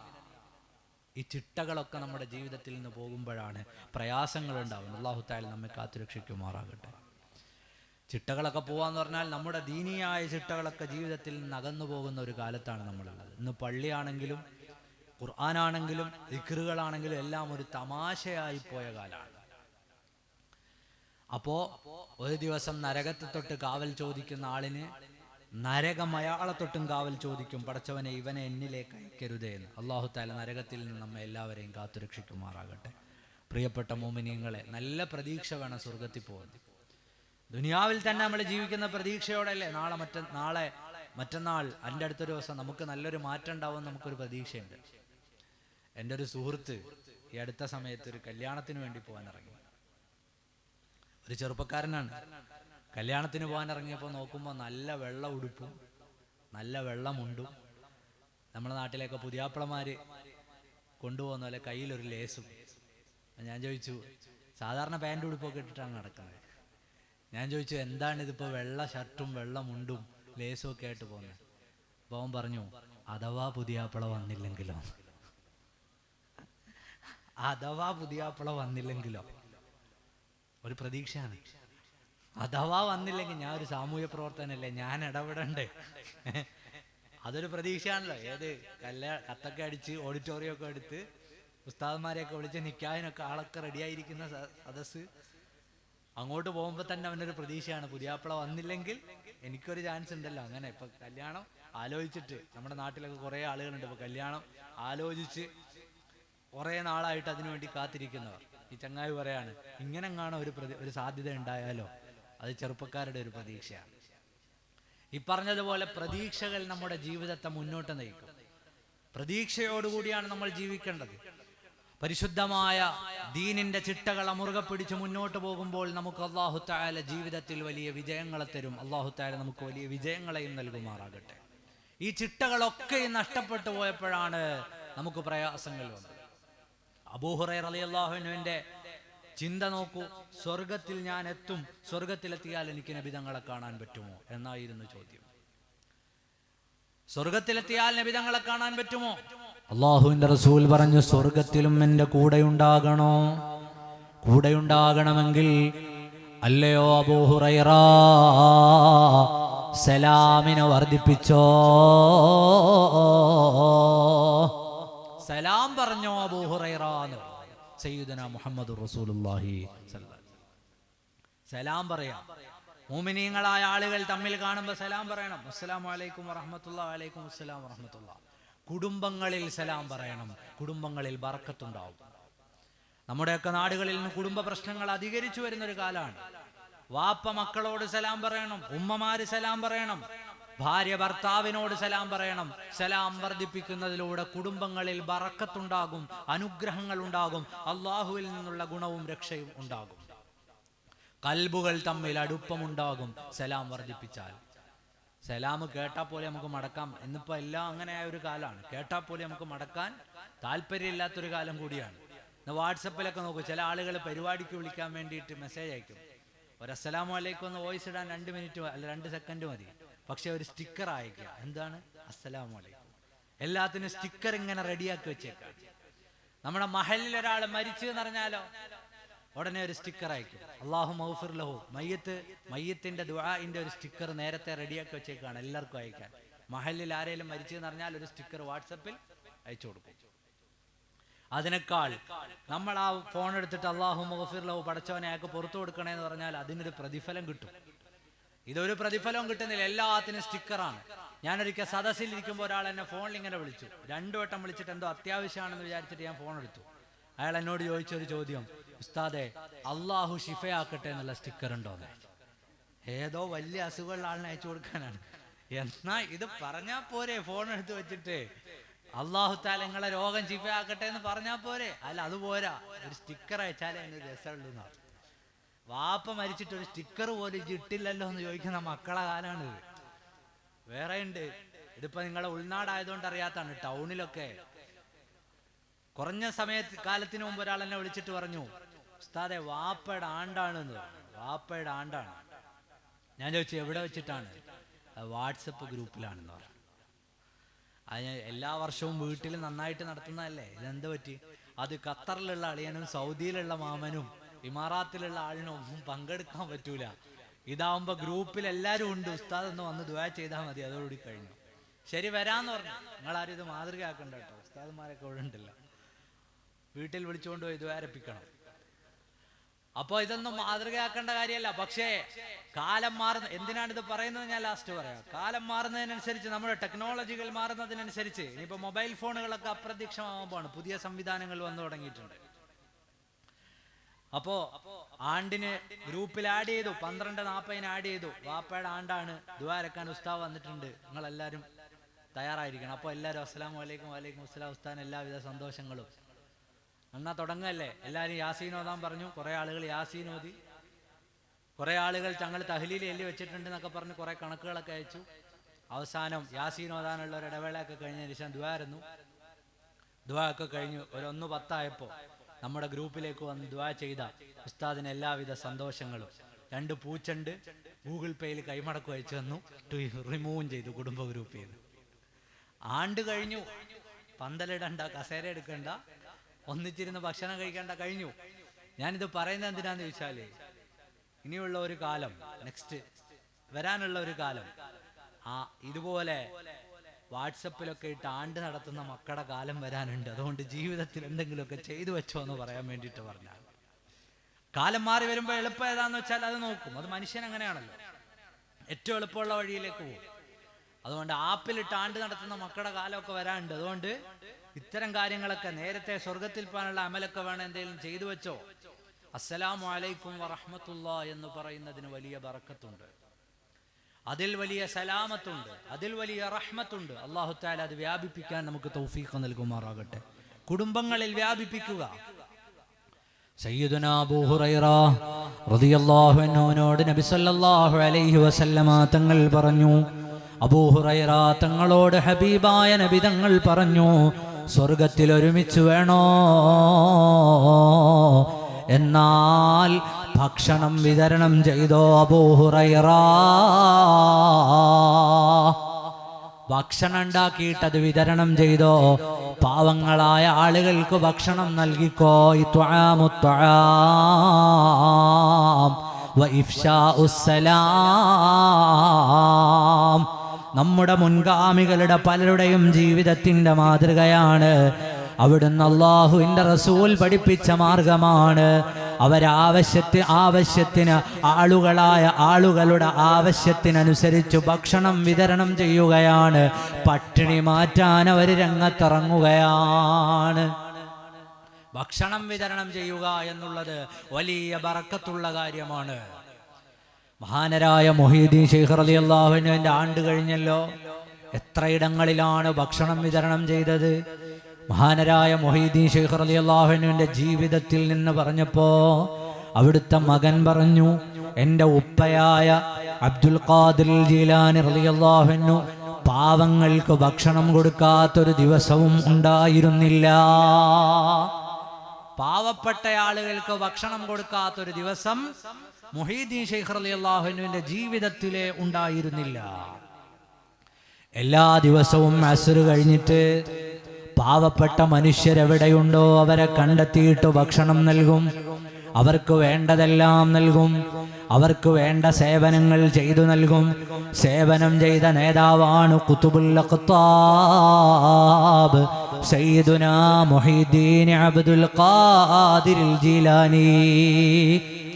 ഈ ചിട്ടകളൊക്കെ നമ്മുടെ ജീവിതത്തിൽ നിന്ന് പോകുമ്പോഴാണ് പ്രയാസങ്ങൾ ഉണ്ടാവുന്നത്. അല്ലാഹു തആല നമ്മെ കാത്തുരക്ഷിക്കുമാറാകട്ടെ. ചിട്ടകളൊക്കെ പോവാന്ന് പറഞ്ഞാൽ നമ്മുടെ ദീനിയായ ചിട്ടകളൊക്കെ ജീവിതത്തിൽ നിന്ന് അകന്നു പോകുന്ന ഒരു കാലത്താണ് നമ്മളുള്ളത്. ഇന്ന് പള്ളിയാണെങ്കിലും ഖുർആനാണെങ്കിലും ദിക്റുകളാണെങ്കിലും എല്ലാം ഒരു തമാശയായി പോയ കാലമാണ്. അപ്പോ ഒരു ദിവസം നരകത്തെ തൊട്ട് കാവൽ ചോദിക്കുന്ന ആളിന് നരകം അയാളെ തൊട്ടും കാവൽ ചോദിക്കും, പടച്ചവനെ ഇവനെ എന്നിലേക്ക് അയക്കരുതേ എന്ന്. അല്ലാഹു തആല നരകത്തിൽ നിന്ന് നമ്മെ എല്ലാവരെയും കാത്തുരക്ഷിക്കുമാറാകട്ടെ. പ്രിയപ്പെട്ട മുഅ്മിനീങ്ങളെ, നല്ല പ്രതീക്ഷ വേണം സ്വർഗത്തിൽ പോകുന്നത്. ദുനിയാവിൽ തന്നെ നമ്മൾ ജീവിക്കുന്ന പ്രതീക്ഷയോടല്ലേ നാളെ മറ്റന്നാൾ അതിൻ്റെ അടുത്തൊരു ദിവസം നമുക്ക് നല്ലൊരു മാറ്റം ഉണ്ടാവുമെന്ന് നമുക്കൊരു പ്രതീക്ഷയുണ്ട്. എൻ്റെ ഒരു സുഹൃത്ത് ഈ അടുത്ത സമയത്ത് ഒരു കല്യാണത്തിന് വേണ്ടി പോകാൻ ഇറങ്ങി. ഒരു ചെറുപ്പക്കാരനാണ്. കല്യാണത്തിന് പോകാൻ ഇറങ്ങിയപ്പോൾ നോക്കുമ്പോൾ നല്ല വെള്ള ഉടുപ്പും നല്ല വെള്ളമുണ്ടും, നമ്മുടെ നാട്ടിലേക്ക് പുതിയാപ്പിളമാര് കൊണ്ടുപോകുന്ന പോലെ കയ്യിലൊരു ലേസും. ഞാൻ ചോദിച്ചു, സാധാരണ പാൻറ് ഉടുപ്പൊക്കെ ഇട്ടിട്ടാണ് നടക്കുന്നത്. ഞാൻ ചോദിച്ചു, എന്താണിതിപ്പോൾ വെള്ള ഷർട്ടും വെള്ള മുണ്ടും ലേസും ഒക്കെ ആയിട്ട് പോകുന്നത്? അപ്പോൾ അവൻ പറഞ്ഞു, അഥവാ പുതിയാപ്പിള വന്നില്ലെങ്കിലോ. അഥവാ പുതിയാപ്പിള വന്നില്ലെങ്കിലോ ഒരു പ്രതീക്ഷയാണ്. അഥവാ വന്നില്ലെങ്കിൽ ഞാൻ ഒരു സാമൂഹ്യ പ്രവർത്തനല്ലേ, ഞാൻ ഇടപെടണ്ടേ? അതൊരു പ്രതീക്ഷയാണല്ലോ. ഏത് കത്തൊക്കെ അടിച്ച് ഓഡിറ്റോറിയം ഒക്കെ എടുത്ത് ഉസ്താദന്മാരെയൊക്കെ വിളിച്ച് നിക്കാഹിനൊക്കെ ആളൊക്കെ റെഡിയായിരിക്കുന്ന സദസ്സ്. അങ്ങോട്ട് പോകുമ്പോൾ തന്നെ അവനൊരു പ്രതീക്ഷയാണ്, പുതിയാപ്പിള വന്നില്ലെങ്കിൽ എനിക്കൊരു ചാൻസ് ഉണ്ടല്ലോ. അങ്ങനെ ഇപ്പൊ കല്യാണം ആലോചിച്ചിട്ട് നമ്മുടെ നാട്ടിലൊക്കെ കുറേ ആളുകളുണ്ട്. ഇപ്പൊ കല്യാണം ആലോചിച്ച് കുറേ നാളായിട്ട് അതിനുവേണ്ടി കാത്തിരിക്കുന്നവർ. ഈ ചങ്ങായി പറയാണ്, ഇങ്ങനെ കാണാൻ ഒരു സാധ്യത ഉണ്ടായാലോ. അത് ചെറുപ്പക്കാരുടെ ഒരു പ്രതീക്ഷയാണ്. ഈ പറഞ്ഞതുപോലെ പ്രതീക്ഷകൾ നമ്മുടെ ജീവിതത്തെ മുന്നോട്ട് നയിക്കും. പ്രതീക്ഷയോടുകൂടിയാണ് നമ്മൾ ജീവിക്കേണ്ടത്. പരിശുദ്ധമായ ദീനിന്റെ ചിട്ടകളെ മുറുകെ പിടിച്ച് മുന്നോട്ട് പോകുമ്പോൾ നമുക്ക് അല്ലാഹു തആല ജീവിതത്തിൽ വലിയ വിജയങ്ങളെ തരും. അല്ലാഹു തആല നമുക്ക് വലിയ വിജയങ്ങളെയും നൽകുമാറാകട്ടെ. ഈ ചിട്ടകളൊക്കെ നഷ്ടപ്പെട്ടു പോയപ്പോഴാണ് നമുക്ക് പ്രയാസങ്ങൾ വന്നത്. അബൂ ഹുറൈറ റളിയല്ലാഹു അൻഹുവിന്റെ ചിന്ത നോക്കൂ. സ്വർഗത്തിൽ ഞാൻ എത്തും, സ്വർഗത്തിലെത്തിയാൽ എനിക്ക് നബി തങ്ങളെ കാണാൻ പറ്റുമോ എന്നായിരുന്നു ചോദ്യം. സ്വർഗത്തിലെത്തിയാൽ നബി തങ്ങളെ കാണാൻ പറ്റുമോ? അല്ലാഹുവിന്റെ റസൂൽ പറഞ്ഞു, സ്വർഗത്തിലും എൻ്റെ കൂടെയുണ്ടാകണോ? കൂടെയുണ്ടാകണമെങ്കിൽ അല്ലയോ അബൂ ഹുറൈറ, സലാമിനെ വർദ്ധിപ്പിച്ചോ. സലാം പറഞ്ഞോ അബൂ ഹുറൈറ എന്ന് സയ്യിദുനാ മുഹമ്മദുർ റസൂലുള്ളാഹി സ്വല്ലല്ലാഹു അലൈഹി വസല്ലം. സലാം പറയാം. മുഅ്മിനീങ്ങളായ ആളുകൾ തമ്മിൽ കാണുമ്പോൾ സലാം പറയണം. അസ്സലാമു അലൈക്കും വറഹ്മത്തുള്ളാഹി വഅലൈക്കും അസ്സലാം വറഹ്മത്തുള്ളാഹി. കുടുംബങ്ങളിൽ സലാം പറയണം. കുടുംബങ്ങളിൽ ബർക്കത്തുണ്ടാവും. നമ്മുടെയൊക്കെ നാടുകളിൽ നിന്ന് കുടുംബ പ്രശ്നങ്ങൾ അധികരിച്ചു വരുന്നൊരു കാലമാണ്. വാപ്പ മക്കളോട് സലാം പറയണം, ഉമ്മമാര് സലാം പറയണം, ഭാര്യ ഭർത്താവിനോട് സലാം പറയണം. സലാം വർദ്ധിപ്പിക്കുന്നതിലൂടെ കുടുംബങ്ങളിൽ ബറക്കത്തുണ്ടാകും, അനുഗ്രഹങ്ങൾ ഉണ്ടാകും, അള്ളാഹുവിൽ നിന്നുള്ള ഗുണവും രക്ഷയും ഉണ്ടാകും. കൽബുകൾ തമ്മിൽ അടുപ്പമുണ്ടാകും സലാം വർദ്ധിപ്പിച്ചാൽ. സലാം കേട്ടാൽ പോലെ നമുക്ക് മടക്കാം. ഇന്നിപ്പോൾ എല്ലാം അങ്ങനെയായ ഒരു കാലമാണ്. കേട്ടാൽ പോലെ നമുക്ക് മടക്കാൻ താല്പര്യമില്ലാത്തൊരു കാലം കൂടിയാണ്. വാട്സപ്പിലൊക്കെ നോക്കൂ, ചില ആളുകൾ പരിപാടിക്ക് വിളിക്കാൻ വേണ്ടിയിട്ട് മെസ്സേജ് അയക്കും. ഒരു അസ്സലാമു അലൈക്കും എന്ന് വോയിസ് ഇടാൻ 2 മിനിറ്റ് അല്ല 2 സെക്കൻഡ് മതി. പക്ഷെ ഒരു സ്റ്റിക്കർ അയക്കുക. എന്താണ്? അസ്സലാമു അലൈക്കും. എല്ലാത്തിനും സ്റ്റിക്കർ ഇങ്ങനെ റെഡിയാക്കി വെച്ചേക്കാം. നമ്മുടെ മഹലിൽ ഒരാൾ മരിച്ചു എന്ന് പറഞ്ഞാലോ ഉടനെ ഒരു സ്റ്റിക്കർ അയക്കും. അല്ലാഹു മഗ്ഫിർ ലഹു. മയ്യത്തിന്റെ ദുആഇന്റെ ഒരു സ്റ്റിക്കർ നേരത്തെ റെഡിയാക്കി വെച്ചേക്കാണ് എല്ലാവർക്കും അയക്കാൻ. മഹലിൽ ആരെങ്കിലും മരിച്ചു എന്ന് പറഞ്ഞാൽ ഒരു സ്റ്റിക്കർ വാട്സപ്പിൽ അയച്ചു കൊടുക്കും. അതിനേക്കാൾ നമ്മൾ ആ ഫോൺ എടുത്തിട്ട് അല്ലാഹു മഗ്ഫിർ ലഹു, പടച്ചവനെ അയാൾക്ക് പുറത്തു കൊടുക്കണേ എന്ന് പറഞ്ഞാൽ അതിനൊരു പ്രതിഫലം കിട്ടും. ഇതൊരു പ്രതിഫലവും കിട്ടുന്നില്ല, എല്ലാത്തിനും സ്റ്റിക്കറാണ്. ഞാനൊരിക്കൽ സദസ്സിലിരിക്കുമ്പോൾ ഒരാൾ എന്നെ ഫോണിൽ ഇങ്ങനെ വിളിച്ചു. 2 വട്ടം വിളിച്ചിട്ട് എന്തോ അത്യാവശ്യമാണെന്ന് വിചാരിച്ചിട്ട് ഞാൻ ഫോൺ എടുത്തു. അയാൾ എന്നോട് ചോദിച്ചൊരു ചോദ്യം, ഉസ്താദെ അള്ളാഹു ഷിഫയാക്കട്ടെ എന്നുള്ള സ്റ്റിക്കർ ഉണ്ടോന്ന്. ഏതോ വലിയ അസുഖമുള്ള ആളിനെ അയച്ചു കൊടുക്കാനാണ്. എന്നാ ഇത് പറഞ്ഞാൽ പോരെ, ഫോൺ എടുത്ത് വെച്ചിട്ട് അള്ളാഹു താല നിങ്ങളെ രോഗം ഷിഫയാക്കട്ടെ എന്ന് പറഞ്ഞാൽ പോരെ. അല്ല, അതുപോരാ, ഒരു സ്റ്റിക്കർ അയച്ചാലേ അതിന് രസമുള്ളൂ എന്നാണ്. വാപ്പ മരിച്ചിട്ട് ഒരു സ്റ്റിക്കർ പോലും ഇട്ടില്ലല്ലോ എന്ന് ചോദിക്കുന്ന മക്കളെ കാലാണിത്. വേറെ ഉണ്ട്. ഇതിപ്പോ നിങ്ങളെ ഉൾനാടായതുകൊണ്ട് അറിയാത്താണ്. ടൗണിലൊക്കെ കുറഞ്ഞ കാലത്തിന് മുമ്പ് ഒരാൾ എന്നെ വിളിച്ചിട്ട് പറഞ്ഞു, ഉസ്താദെ വാപ്പയുടെ ആണ്ടാണ് എന്ന് പറഞ്ഞു. വാപ്പയുടെ ആണ്ടാണ്. ഞാൻ ചോദിച്ചു എവിടെ വെച്ചിട്ടാണ്? വാട്സപ്പ് ഗ്രൂപ്പിലാണെന്ന് പറഞ്ഞു. അത് എല്ലാ വർഷവും വീട്ടിൽ നന്നായിട്ട് നടത്തുന്നതല്ലേ, ഇതെന്ത് പറ്റി? അത് ഖത്തറിലുള്ള അളിയനും സൗദിയിലുള്ള മാമനും ഇമാറാത്തിലുള്ള ആളിനും ഒന്നും പങ്കെടുക്കാൻ പറ്റൂല. ഇതാവുമ്പോ ഗ്രൂപ്പിൽ എല്ലാവരും ഉണ്ട്, ഉസ്താദ് ഒന്ന് വന്ന് ദുആ ചെയ്താൽ മതി, അതോടുകൂടി കഴിഞ്ഞു. ശരി, വരാന്ന് പറഞ്ഞു. നിങ്ങളാരും ഇത് മാതൃകയാക്കണ്ട കേട്ടോ, ഉസ്താദന്മാരൊക്കെ ഇവിടെ ഉണ്ടല്ലോ. വീട്ടിൽ വിളിച്ചുകൊണ്ട് പോയി ദ്വാരപ്പിക്കണം. അപ്പൊ ഇതൊന്നും മാതൃകയാക്കേണ്ട കാര്യമല്ല. പക്ഷേ കാലം മാറുന്ന, എന്തിനാണ് ഇത് പറയുന്നത് ഞാൻ ലാസ്റ്റ് പറയാം. കാലം മാറുന്നതിനനുസരിച്ച്, നമ്മുടെ ടെക്നോളജികൾ മാറുന്നതിനനുസരിച്ച്, ഇനിയിപ്പോ മൊബൈൽ ഫോണുകളൊക്കെ അപ്രത്യക്ഷമാകുമ്പോഴാണ് പുതിയ സംവിധാനങ്ങൾ വന്നു തുടങ്ങിയിട്ടുണ്ട്. അപ്പോ ആണ്ടിന് ഗ്രൂപ്പിൽ ആഡ് ചെയ്തു, 12:40 ആഡ് ചെയ്തു. വാപ്പയുടെ ആണ്ടാണ്, ദുആ ഇറക്കാൻ ഉസ്താദ് വന്നിട്ടുണ്ട്, നിങ്ങളെല്ലാവരും തയ്യാറായിരിക്കണം. അപ്പോൾ എല്ലാവരും അസ്സലാമു അലൈക്കും വലൈക്കും അസ്സലാം ഉസ്താദിന് എല്ലാവിധ സന്തോഷങ്ങളും. എന്നാ തുടങ്ങല്ലേ, എല്ലാവരും യാസീൻ ഓതാൻ പറഞ്ഞു. കുറേ ആളുകൾ യാസീൻ ഓതി, കുറേ ആളുകൾ തങ്ങൾ തഹ്ലീൽ എഴുതി വെച്ചിട്ടുണ്ട് എന്നൊക്കെ പറഞ്ഞ് കുറേ കണക്കുകളൊക്കെ അയച്ചു. അവസാനം യാസീൻ ഓതാനുള്ള ഒരു ഇടവേളയൊക്കെ കഴിഞ്ഞതിന് ശേഷം ദുആയിരുന്നു. ദുആ ഒക്കെ കഴിഞ്ഞു ഒരു 1:10 നമ്മുടെ ഗ്രൂപ്പിലേക്ക് വന്ന് ദുആ ചെയ്ത ഉസ്താദിന് എല്ലാവിധ സന്തോഷങ്ങളും. 2 പൂച്ചണ്ട് ഗൂഗിൾ പേയിൽ കൈമടക്ക് അയച്ചു തന്നു, റിമൂവും ചെയ്തു കുടുംബ ഗ്രൂപ്പിൽ നിന്ന്. ആണ്ട് കഴിഞ്ഞു, പന്തലിടണ്ട, കസേര എടുക്കണ്ട, ഒന്നിച്ചിരുന്ന് ഭക്ഷണം കഴിക്കേണ്ട, കഴിഞ്ഞു. ഞാനിത് പറയുന്നത് എന്തിനാന്ന് ചോദിച്ചാല്, ഇനിയുള്ള ഒരു കാലം, നെക്സ്റ്റ് വരാനുള്ള ഒരു കാലം, ഇതുപോലെ വാട്സപ്പിലൊക്കെ ഇട്ട് ആണ്ട് നടത്തുന്ന മക്കളുടെ കാലം വരാനുണ്ട്. അതുകൊണ്ട് ജീവിതത്തിൽ എന്തെങ്കിലുമൊക്കെ ചെയ്തു വെച്ചോ എന്ന് പറയാൻ വേണ്ടിയിട്ട് പറഞ്ഞാൽ, കാലം മാറി വരുമ്പോൾ എളുപ്പം ഏതാന്ന് വെച്ചാൽ അത് നോക്കും. അത് മനുഷ്യൻ അങ്ങനെയാണല്ലോ, ഏറ്റവും എളുപ്പമുള്ള വഴിയിലേക്ക് പോകും. അതുകൊണ്ട് ആപ്പിലിട്ട് ആണ്ട് നടത്തുന്ന മക്കളുടെ കാലമൊക്കെ വരാനുണ്ട്. അതുകൊണ്ട് ഇത്തരം കാര്യങ്ങളൊക്കെ നേരത്തെ സ്വർഗത്തിൽ പോകാനുള്ള അമലൊക്കെ വേണം, എന്തെങ്കിലും ചെയ്തു വെച്ചോ. അസ്സലാമു അലൈക്കും വറഹ്മത്തുള്ളാഹി എന്ന് പറയുന്നതിന് വലിയ ബറക്കത്തുണ്ട്, അതിൽ വലിയ സലാമത്തുണ്ട്, അതിൽ വലിയ റഹ്മത്തുണ്ട്. അല്ലാഹു തആല അത് വ്യാപിപ്പിക്കാൻ നമുക്ക് തൗഫീഖ് നൽകുമാറാകട്ടെ. കുടുംബങ്ങളിൽ വ്യാപിപ്പിക്കുക. സയ്യിദുനാ അബൂ ഹുറൈറ റളിയല്ലാഹു അൻഹുവിനോട് നബി സല്ലല്ലാഹു അലൈഹി വസല്ലമ തങ്ങൾ പറഞ്ഞു, അബൂ ഹുറൈറ തങ്ങളോട് ഹബീബായ നബി തങ്ങൾ പറഞ്ഞു, സ്വർഗത്തിൽ ഒരുമിച്ച് വേണോ, എന്നാൽ ഭക്ഷണം വിതരണം ചെയ്തോ അബൂ ഹുറൈറ. ഭക്ഷണം ഉണ്ടാക്കിയിട്ട് അത് വിതരണം ചെയ്തോ, പാവങ്ങളായ ആളുകൾക്ക് ഭക്ഷണം നൽകിക്കോ. വഇഫ്ശാഉസ്സലാം. നമ്മുടെ മുൻഗാമികളുടെ പലരുടെയും ജീവിതത്തിൻ്റെ മാതൃകയാണ്. അവിടുന്ന് അല്ലാഹുവിൻ്റെ റസൂൽ പഠിപ്പിച്ച മാർഗമാണ്. ആവശ്യത്തിന് ആളുകളുടെ ആവശ്യത്തിനനുസരിച്ച് ഭക്ഷണം വിതരണം ചെയ്യുകയാണ്. പട്ടിണി മാറ്റാൻ അവർ രംഗത്തിറങ്ങുകയാണ്. ഭക്ഷണം വിതരണം ചെയ്യുക എന്നുള്ളത് വലിയ ബറക്കത്തുള്ള കാര്യമാണ്. മഹാനരായ മുഹീദ്ദീൻ ശൈഖ് റളിയല്ലാഹു അൻഹുവിന്റെ ആണ്ട് കഴിഞ്ഞല്ലോ. എത്രയിടങ്ങളിലാണ് ഭക്ഷണം വിതരണം ചെയ്തത്. മഹാനരായ മുഹീദ്ദീൻ ശൈഖ് റളിയല്ലാഹു അൻഹുവിന്റെ ജീവിതത്തിൽ നിന്ന് പറഞ്ഞപ്പോ അവിടുത്തെ മകൻ പറഞ്ഞു, എൻ്റെ ഉപ്പയായ അബ്ദുൽ ഖാദിർ ജീലാനി റളിയല്ലാഹു അൻഹു പാവങ്ങൾക്ക് ഭക്ഷണം കൊടുക്കാത്തൊരു ദിവസവും ഉണ്ടായിരുന്നില്ല. പാവപ്പെട്ട ആളുകൾക്ക് ഭക്ഷണം കൊടുക്കാത്തൊരു ദിവസം മുഹീദ്ദീൻ ശൈഖ് റളിയല്ലാഹു അൻഹുവിന്റെ ജീവിതത്തിലെ ഉണ്ടായിരുന്നില്ല. എല്ലാ ദിവസവും അസ്ർ കഴിഞ്ഞിട്ട് പാവപ്പെട്ട മനുഷ്യരെവിടെയുണ്ടോ അവരെ കണ്ടെത്തിയിട്ട് ഭക്ഷണം നൽകും. അവർക്ക് വേണ്ടതെല്ലാം നൽകും. അവർക്ക് വേണ്ട സേവനങ്ങൾ ചെയ്തു നൽകും. സേവനം ചെയ്ത നേതാവാണ് ഖുതുബുൽ അഖ്താബ് സയ്യിദുനാ മുഹീദ്ദീൻ അബ്ദുൽ ഖാദിർ ജീലാനി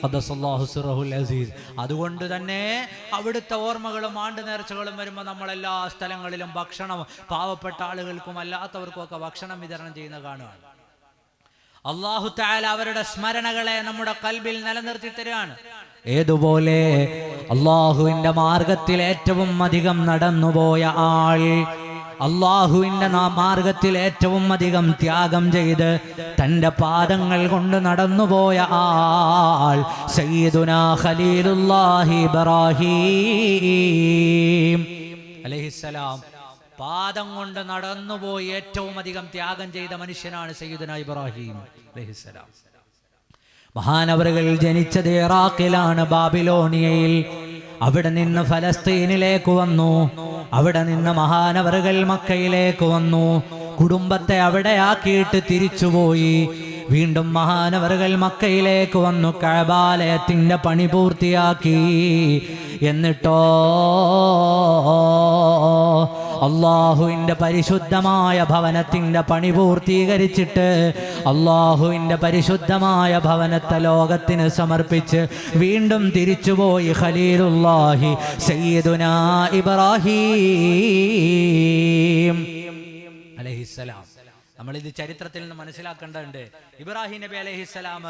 ഖദ്ദസല്ലാഹു സിറഹുൽ അസീസ്. അതുകൊണ്ട് തന്നെ അവിടുത്തെ ഓർമ്മകളും ആണ്ട് നേർച്ചകളും വരുമ്പോൾ നമ്മളെല്ലാ സ്ഥലങ്ങളിലും ഭക്ഷണം പാവപ്പെട്ട ആളുകൾക്കും അല്ലാത്തവർക്കും ഒക്കെ ഭക്ഷണം വിതരണം ചെയ്യുന്ന കാണുകയാണ്. അല്ലാഹു തആല അവരുടെ സ്മരണകളെ നമ്മുടെ ഖൽബിൽ നിലനിർത്തി തരുകയാണ്. ഏതുപോലെ അല്ലാഹുവിന്റെ മാർഗത്തിൽ ഏറ്റവും അധികം നടന്നുപോയ ആൾ, അല്ലാഹുവിന്റെ മാർഗത്തിൽ ഏറ്റവും അധികം ത്യാഗം ചെയ്ത് തൻ്റെ പാദങ്ങൾ കൊണ്ട് നടന്നുപോയ ആൾ സയ്യിദുനാ ഖലീലുല്ലാഹി ഇബ്രാഹീം അലൈഹിസ്സലാം. പാദം കൊണ്ട് നടന്നുപോയി ഏറ്റവും അധികം ത്യാഗം ചെയ്ത മനുഷ്യനാണ് സയ്യിദുനാ ഇബ്രാഹീം അലൈഹിസ്സലാം. മഹാനവറുകൾ ജനിച്ചത് ഇറാഖിലാണ്, ബാബിലോണിയയിൽ. അവിടെ നിന്ന് ഫലസ്തീനിലേക്ക് വന്നു. അവിടെ നിന്ന് മഹാനവറുകൾ മക്കയിലേക്ക് വന്നു. കുടുംബത്തെ അവിടെ ആക്കിയിട്ട് തിരിച്ചുപോയി. വീണ്ടും മഹാനവറുകൾ മക്കയിലേക്ക് വന്നു. കഅബാലയത്തിന്റെ പണി പൂർത്തിയാക്കി. എന്നിട്ടോ അല്ലാഹുവിന്റെ പരിശുദ്ധമായ ഭവനത്തിന്റെ പണി പൂർത്തീകരിച്ചിട്ട് അല്ലാഹുവിന്റെ പരിശുദ്ധമായ ഭവനത്തെ ലോകത്തിന് സമർപ്പിച്ച് വീണ്ടും തിരിച്ചുപോയി ഖലീലുല്ലാഹി സയ്യിദുനാ ഇബ്രാഹീം അലൈഹിസ്സലാം. നമ്മളിത് ചരിത്രത്തിൽ നിന്ന് മനസ്സിലാക്കേണ്ടതുണ്ട്. ഇബ്രാഹിം നബി അലൈഹിസ്സലാം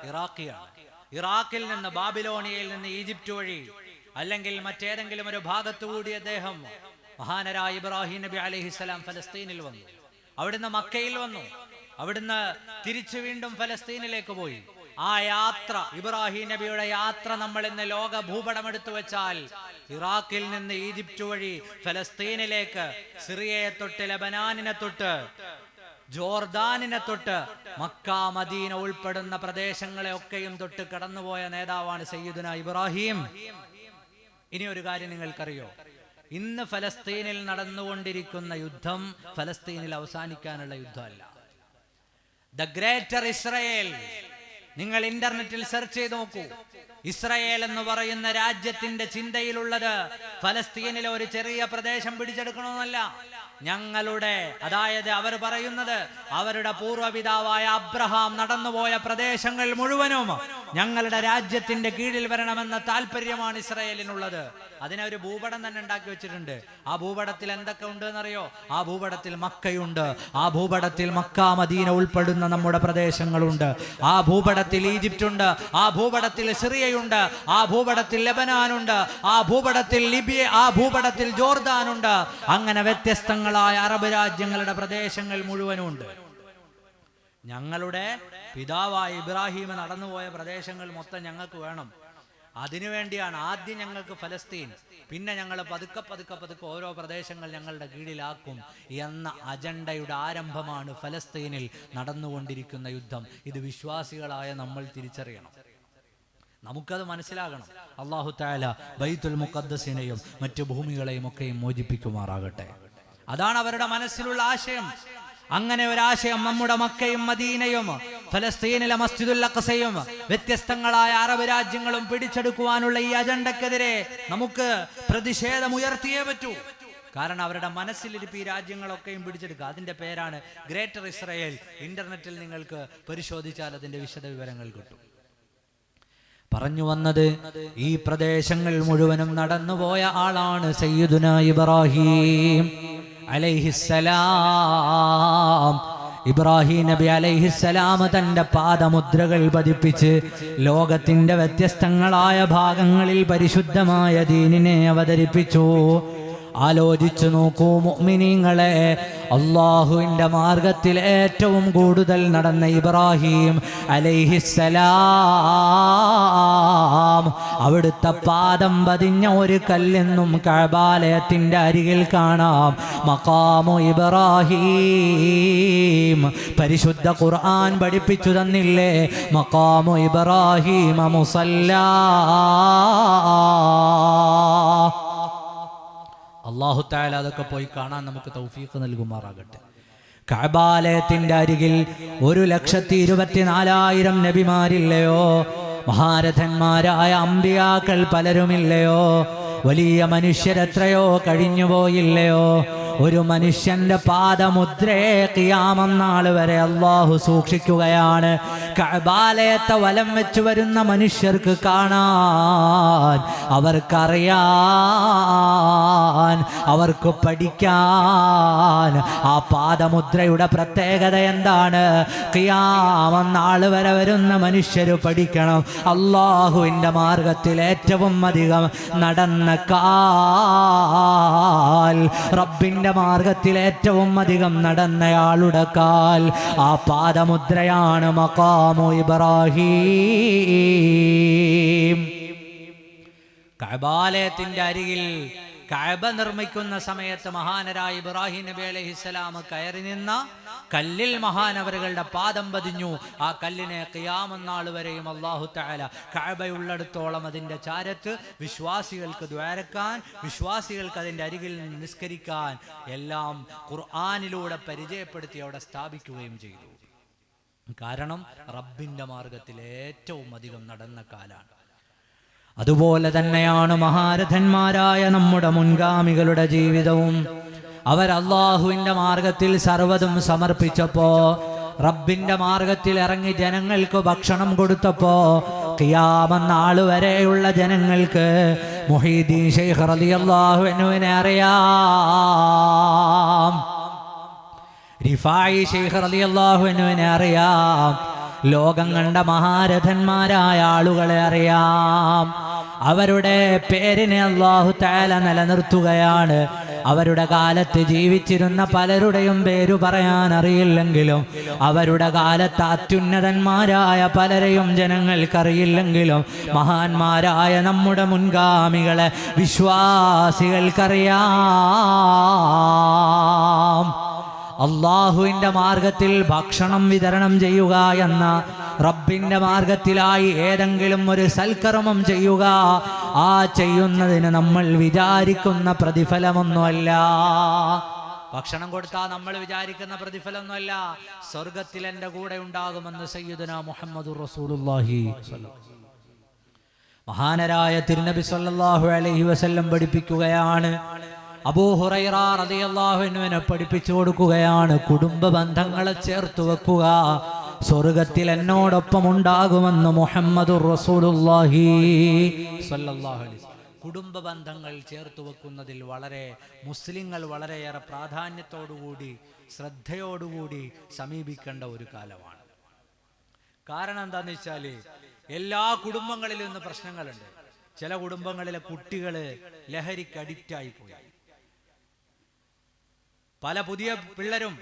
ഇറാഖിയാണ്. ഇറാഖിൽ നിന്ന് ബാബിലോണിയയിൽ നിന്ന് ഈജിപ്റ്റ് വഴി അല്ലെങ്കിൽ മറ്റേതെങ്കിലും ഒരു ഭാഗത്തുകൂടി അദ്ദേഹം മഹാനരായ ഇബ്രാഹിം നബി അലൈഹിസ്സലാം ഫലസ്തീനിൽ വന്നു. അവിടുന്ന് മക്കയിൽ വന്നു. അവിടുന്ന് തിരിച്ചു വീണ്ടും ഫലസ്തീനിലേക്ക് പോയി. ആ യാത്ര, ഇബ്രാഹിം നബിയുടെ യാത്ര, നമ്മൾ ഇന്ന് ലോക ഭൂപടം എടുത്തു വെച്ചാൽ ഇറാഖിൽ നിന്ന് ഈജിപ്റ്റ് വഴി ഫലസ്തീനിലേക്ക്, സിറിയയെ തൊട്ട് ലെബനാനിനെ തൊട്ട് ജോർദാനിനെ തൊട്ട് മക്ക മദീന ഉൾപ്പെടുന്ന പ്രദേശങ്ങളെ ഒക്കെയും തൊട്ട് കടന്നുപോയ നേതാവാണ് സയ്യിദുനാ ഇബ്രാഹിം. ഇനി ഒരു കാര്യം നിങ്ങൾക്കറിയോ? ഇന്ന് ഫലസ്തീനിൽ നടന്നുകൊണ്ടിരിക്കുന്ന യുദ്ധം ഫലസ്തീനിൽ അവസാനിക്കാനുള്ള യുദ്ധമല്ല. ദ ഗ്രേറ്റർ ഇസ്രയേൽ, നിങ്ങൾ ഇന്റർനെറ്റിൽ സെർച്ച് ചെയ്ത് നോക്കൂ. ഇസ്രയേൽ എന്ന് പറയുന്ന രാജ്യത്തിന്റെ ചിന്തയിലുള്ളത് ഫലസ്തീനിലെ ഒരു ചെറിയ പ്രദേശം പിടിച്ചെടുക്കണമെന്നല്ല. ഞങ്ങളുടെ, അതായത് അവർ പറയുന്നത് അവരുടെ പൂർവ്വപിതാവായ അബ്രഹാം നടന്നുപോയ പ്രദേശങ്ങൾ മുഴുവനും ഞങ്ങളുടെ രാജ്യത്തിന്റെ കീഴിൽ വരണമെന്ന താല്പര്യമാണ് ഇസ്രയേലിനുള്ളത്. അതിനൊരു ഭൂപടം തന്നെ ഉണ്ടാക്കി വെച്ചിട്ടുണ്ട്. ആ ഭൂപടത്തിൽ എന്തൊക്കെ ഉണ്ട് എന്നറിയോ? ആ ഭൂപടത്തിൽ മക്കയുണ്ട്. ആ ഭൂപടത്തിൽ മക്ക മദീന ഉൾപ്പെടുന്ന നമ്മുടെ പ്രദേശങ്ങളുണ്ട്. ആ ഭൂപടത്തിൽ ഈജിപ്റ്റ് ഉണ്ട്. ആ ഭൂപടത്തിൽ സിറിയയുണ്ട്. ആ ഭൂപടത്തിൽ ലെബനാനുണ്ട്. ആ ഭൂപടത്തിൽ ലിബിയ, ആ ഭൂപടത്തിൽ ജോർദാനുണ്ട്. അങ്ങനെ വ്യത്യസ്തങ്ങളായ അറബ് രാജ്യങ്ങളുടെ പ്രദേശങ്ങൾ മുഴുവനും ഉണ്ട്. ഞങ്ങളുടെ പിതാവായ ഇബ്രാഹിം നടന്നുപോയ പ്രദേശങ്ങൾ മൊത്തം ഞങ്ങൾക്ക് വേണം. അതിനുവേണ്ടിയാണ് ആദ്യം ഞങ്ങൾക്ക് ഫലസ്തീൻ, പിന്നെ ഞങ്ങൾ പതുക്കെ പതുക്കെ പതുക്കെ ഓരോ പ്രദേശങ്ങൾ ഞങ്ങളുടെ കീഴിലാക്കും എന്ന അജണ്ടയുടെ ആരംഭമാണ് ഫലസ്തീനിൽ നടന്നുകൊണ്ടിരിക്കുന്ന യുദ്ധം. ഇത് വിശ്വാസികളായ നമ്മൾ തിരിച്ചറിയണം. നമുക്കത് മനസ്സിലാകണം. അല്ലാഹു തആല ബൈത്തുൽ മുഖദ്ദസിനെയും മറ്റു ഭൂമികളെയും ഒക്കെയും മോചിപ്പിക്കുമാറാകട്ടെ. അതാണ് അവരുടെ മനസ്സിലുള്ള ആശയം. അങ്ങനെ ഒരാശയം നമ്മുടെ മക്കയും മദീനയും ഫലസ്തീനിലെ മസ്ജിദുൽ അഖ്സയും വ്യത്യസ്തങ്ങളായ അറബ് രാജ്യങ്ങളും പിടിച്ചെടുക്കുവാനുള്ള ഈ അജണ്ടക്കെതിരെ നമുക്ക് പ്രതിഷേധം ഉയർത്തിയേ പറ്റൂ. കാരണം അവരുടെ മനസ്സിലിരിപ്പ് ഈ രാജ്യങ്ങളൊക്കെയും പിടിച്ചെടുക്കുക. അതിന്റെ പേരാണ് ഗ്രേറ്റർ ഇസ്രായേൽ. ഇന്റർനെറ്റിൽ നിങ്ങൾക്ക് പരിശോധിച്ചാൽ അതിന്റെ വിശദ വിവരങ്ങൾ കിട്ടും. പറഞ്ഞു വന്നത്, ഈ പ്രദേശങ്ങൾ മുഴുവനും നടന്നുപോയ ആളാണ് സയ്യിദുനാ ഇബ്രാഹിം അലൈഹിസ്സലാം. ഇബ്രാഹിം നബി അലൈഹിസ്സലാം തന്റെ പാദമുദ്രകൾ പതിപ്പിച്ച് ലോകത്തിന്റെ വ്യത്യസ്തങ്ങളായ ഭാഗങ്ങളിൽ പരിശുദ്ധമായ ദീനിനെ അവതരിപ്പിച്ചു. ആലോചിച്ചു നോക്കൂ മുഅ്മിനീങ്ങളെ, അല്ലാഹുവിന്റെ മാർഗത്തിൽ ഏറ്റവും കൂടുതൽ നടന്ന ഇബ്രാഹിം അലൈഹിസ്സലാം അവിടുത്തെ പാദം പതിഞ്ഞ ഒരു കല്ലെന്നും കഅബാലയത്തിന്റെ അരികിൽ കാണാം. മഖാമു ഇബ്രാഹിം, പരിശുദ്ധ ഖുർആൻ പഠിപ്പിച്ചു തന്നില്ലേ? മഖാമു ഇബ്രാഹിം മുസല്ലാ. അല്ലാഹു തആല അതൊക്കെ പോയി കാണാൻ നമുക്ക് തൗഫീഖ് നൽകുമാറാകട്ടെ. കഅബാലയത്തിന്റെ അരികിൽ 1,24,000 നബിമാരില്ലയോ? മഹാരഥന്മാരായ അമ്പിയാക്കൾ പലരുമില്ലയോ? വലിയ മനുഷ്യരെത്രയോ കഴിഞ്ഞുപോയില്ലയോ? ഒരു മനുഷ്യന്റെ പാദമുദ്രയെ ഖിയാമം നാൾ വരെ അല്ലാഹു സൂക്ഷിക്കുകയാണ്. കഅബാലയത്തെ വലം വെച്ച് വരുന്ന മനുഷ്യർക്ക് കാണാൻ, അവർക്കറിയാൻ, അവർക്ക് പഠിക്കാൻ ആ പാദമുദ്രയുടെ പ്രത്യേകത എന്താണ്? ഖിയാമം നാൾ വരെ വരുന്ന മനുഷ്യർ പഠിക്കണം. അല്ലാഹുവിൻ്റെ മാർഗത്തിൽ ഏറ്റവും അധികം നടന്ന കാൽ, റബ്ബിന്റെ മാർഗത്തിൽ ഏറ്റവും അധികം നടന്നയാളുടെ കാൽ, ആ പാദമുദ്രയാണ് മഖാമു ഇബ്രാഹിം. കഅബാലയത്തിന്റെ അരികിൽ കഅബ നിർമ്മിക്കുന്ന സമയത്ത് മഹാനരായ ഇബ്രാഹിം നബി അലൈഹിസ്സലാം കയറി നിന്ന കല്ലിൽ മഹാനവറുകളുടെ പാദം പതിഞ്ഞു. ആ കല്ലിനെ ഖിയാമം നാൾ വരെയും അല്ലാഹു തആല കഅബയുള്ളിടത്തോളം അതിന്റെ ചാരത്ത് വിശ്വാസികൾക്ക് ദ്വാരക്കാൻ, വിശ്വാസികൾക്ക് അതിന്റെ അരികിൽ നിസ്കരിക്കാൻ എല്ലാം ഖുർആനിലൂടെ പരിചയപ്പെടുത്തി അവിടെ സ്ഥാപിക്കുകയും ചെയ്തു. കാരണം റബ്ബിന്റെ മാർഗത്തിൽ ഏറ്റവും അധികം നടന്ന കാലാണ്. അതുപോലെ തന്നെയാണ് മഹാരഥന്മാരായ നമ്മുടെ മുൻഗാമികളുടെ ജീവിതവും. അവർ അല്ലാഹുവിന്റെ മാർഗത്തിൽ സർവ്വതും സമർപ്പിച്ചപ്പോ, റബ്ബിന്റെ മാർഗത്തിൽ ഇറങ്ങി ജനങ്ങൾക്ക് ഭക്ഷണം കൊടുത്തപ്പോ, ഖിയാമം നാൾ വരെയുള്ള ജനങ്ങൾക്ക് മുഹീദ്ദീൻ ശൈഖ് റളിയല്ലാഹു അൻഹുവിനെ അറിയാം, റിഫായി ശൈഖ് റളിയല്ലാഹു അൻഹുവിനെ അറിയാം, ലോകം കണ്ട മഹാരഥന്മാരായ ആളുകളെ അറിയാം. അവരുടെ പേരിനെ അല്ലാഹു തആല നിലനിർത്തുകയാണ്. അവരുടെ കാലത്ത് ജീവിച്ചിരുന്ന പലരുടെയും പേരു പറയാൻ അറിയില്ലെങ്കിലും, അവരുടെ കാലത്ത് അത്യുന്നതന്മാരായ പലരെയും ജനങ്ങൾക്കറിയില്ലെങ്കിലും, മഹാന്മാരായ നമ്മുടെ മുൻഗാമികളെ വിശ്വാസികൾക്കറിയാം. അള്ളാഹുവിൻ്റെ മാർഗത്തിൽ ഭക്ഷണം വിതരണം ചെയ്യുക എന്ന, റബ്ബിൻ്റെ മാർഗത്തിലായി ഏതെങ്കിലും ഒരു സൽക്കർമ്മം ചെയ്യുക, ആ ചെയ്യുന്നതിന് നമ്മൾ വിചാരിക്കുന്ന പ്രതിഫലമൊന്നുമല്ല. ഭക്ഷണം കൊടുത്താൽ നമ്മൾ വിചാരിക്കുന്ന പ്രതിഫലമൊന്നുമല്ല. സ്വർഗത്തിൽ എൻ്റെ കൂടെ ഉണ്ടാകുമെന്ന് സയ്യിദുനാ മുഹമ്മദുർ റസൂലുള്ളാഹി മഹാനരായ തിരുനബി സല്ലല്ലാഹു അലൈഹി വസല്ലം പഠിപ്പിക്കുകയാണ്. അബൂ ഹുറൈറ റളിയല്ലാഹു അൻഹുവിനെ പഠിപ്പിച്ചു കൊടുക്കുകയാണ്, കുടുംബ ബന്ധങ്ങളെ ചേർത്ത് വെക്കുക, സ്വർഗത്തിൽ എന്നോടൊപ്പം ഉണ്ടാകുമെന്ന് മുഹമ്മദുർ റസൂലുള്ളാഹി സ്വല്ലല്ലാഹു അലൈഹി വസല്ലം. കുടുംബ ബന്ധങ്ങൾ ചേർത്ത് വെക്കുന്നതിൽ മുസ്ലിങ്ങൾ വളരെയേറെ പ്രാധാന്യത്തോടുകൂടി ശ്രദ്ധയോടുകൂടി സമീപിക്കേണ്ട ഒരു കാലമാണ്. കാരണം എന്താന്ന് വെച്ചാൽ എല്ലാ കുടുംബങ്ങളിലും ഇന്ന് പ്രശ്നങ്ങളുണ്ട്. ചില കുടുംബങ്ങളിലെ കുട്ടികള് ലഹരിക്ക് അഡിക്റ്റായി പോയി. പല പുതിയ പിള്ളേരും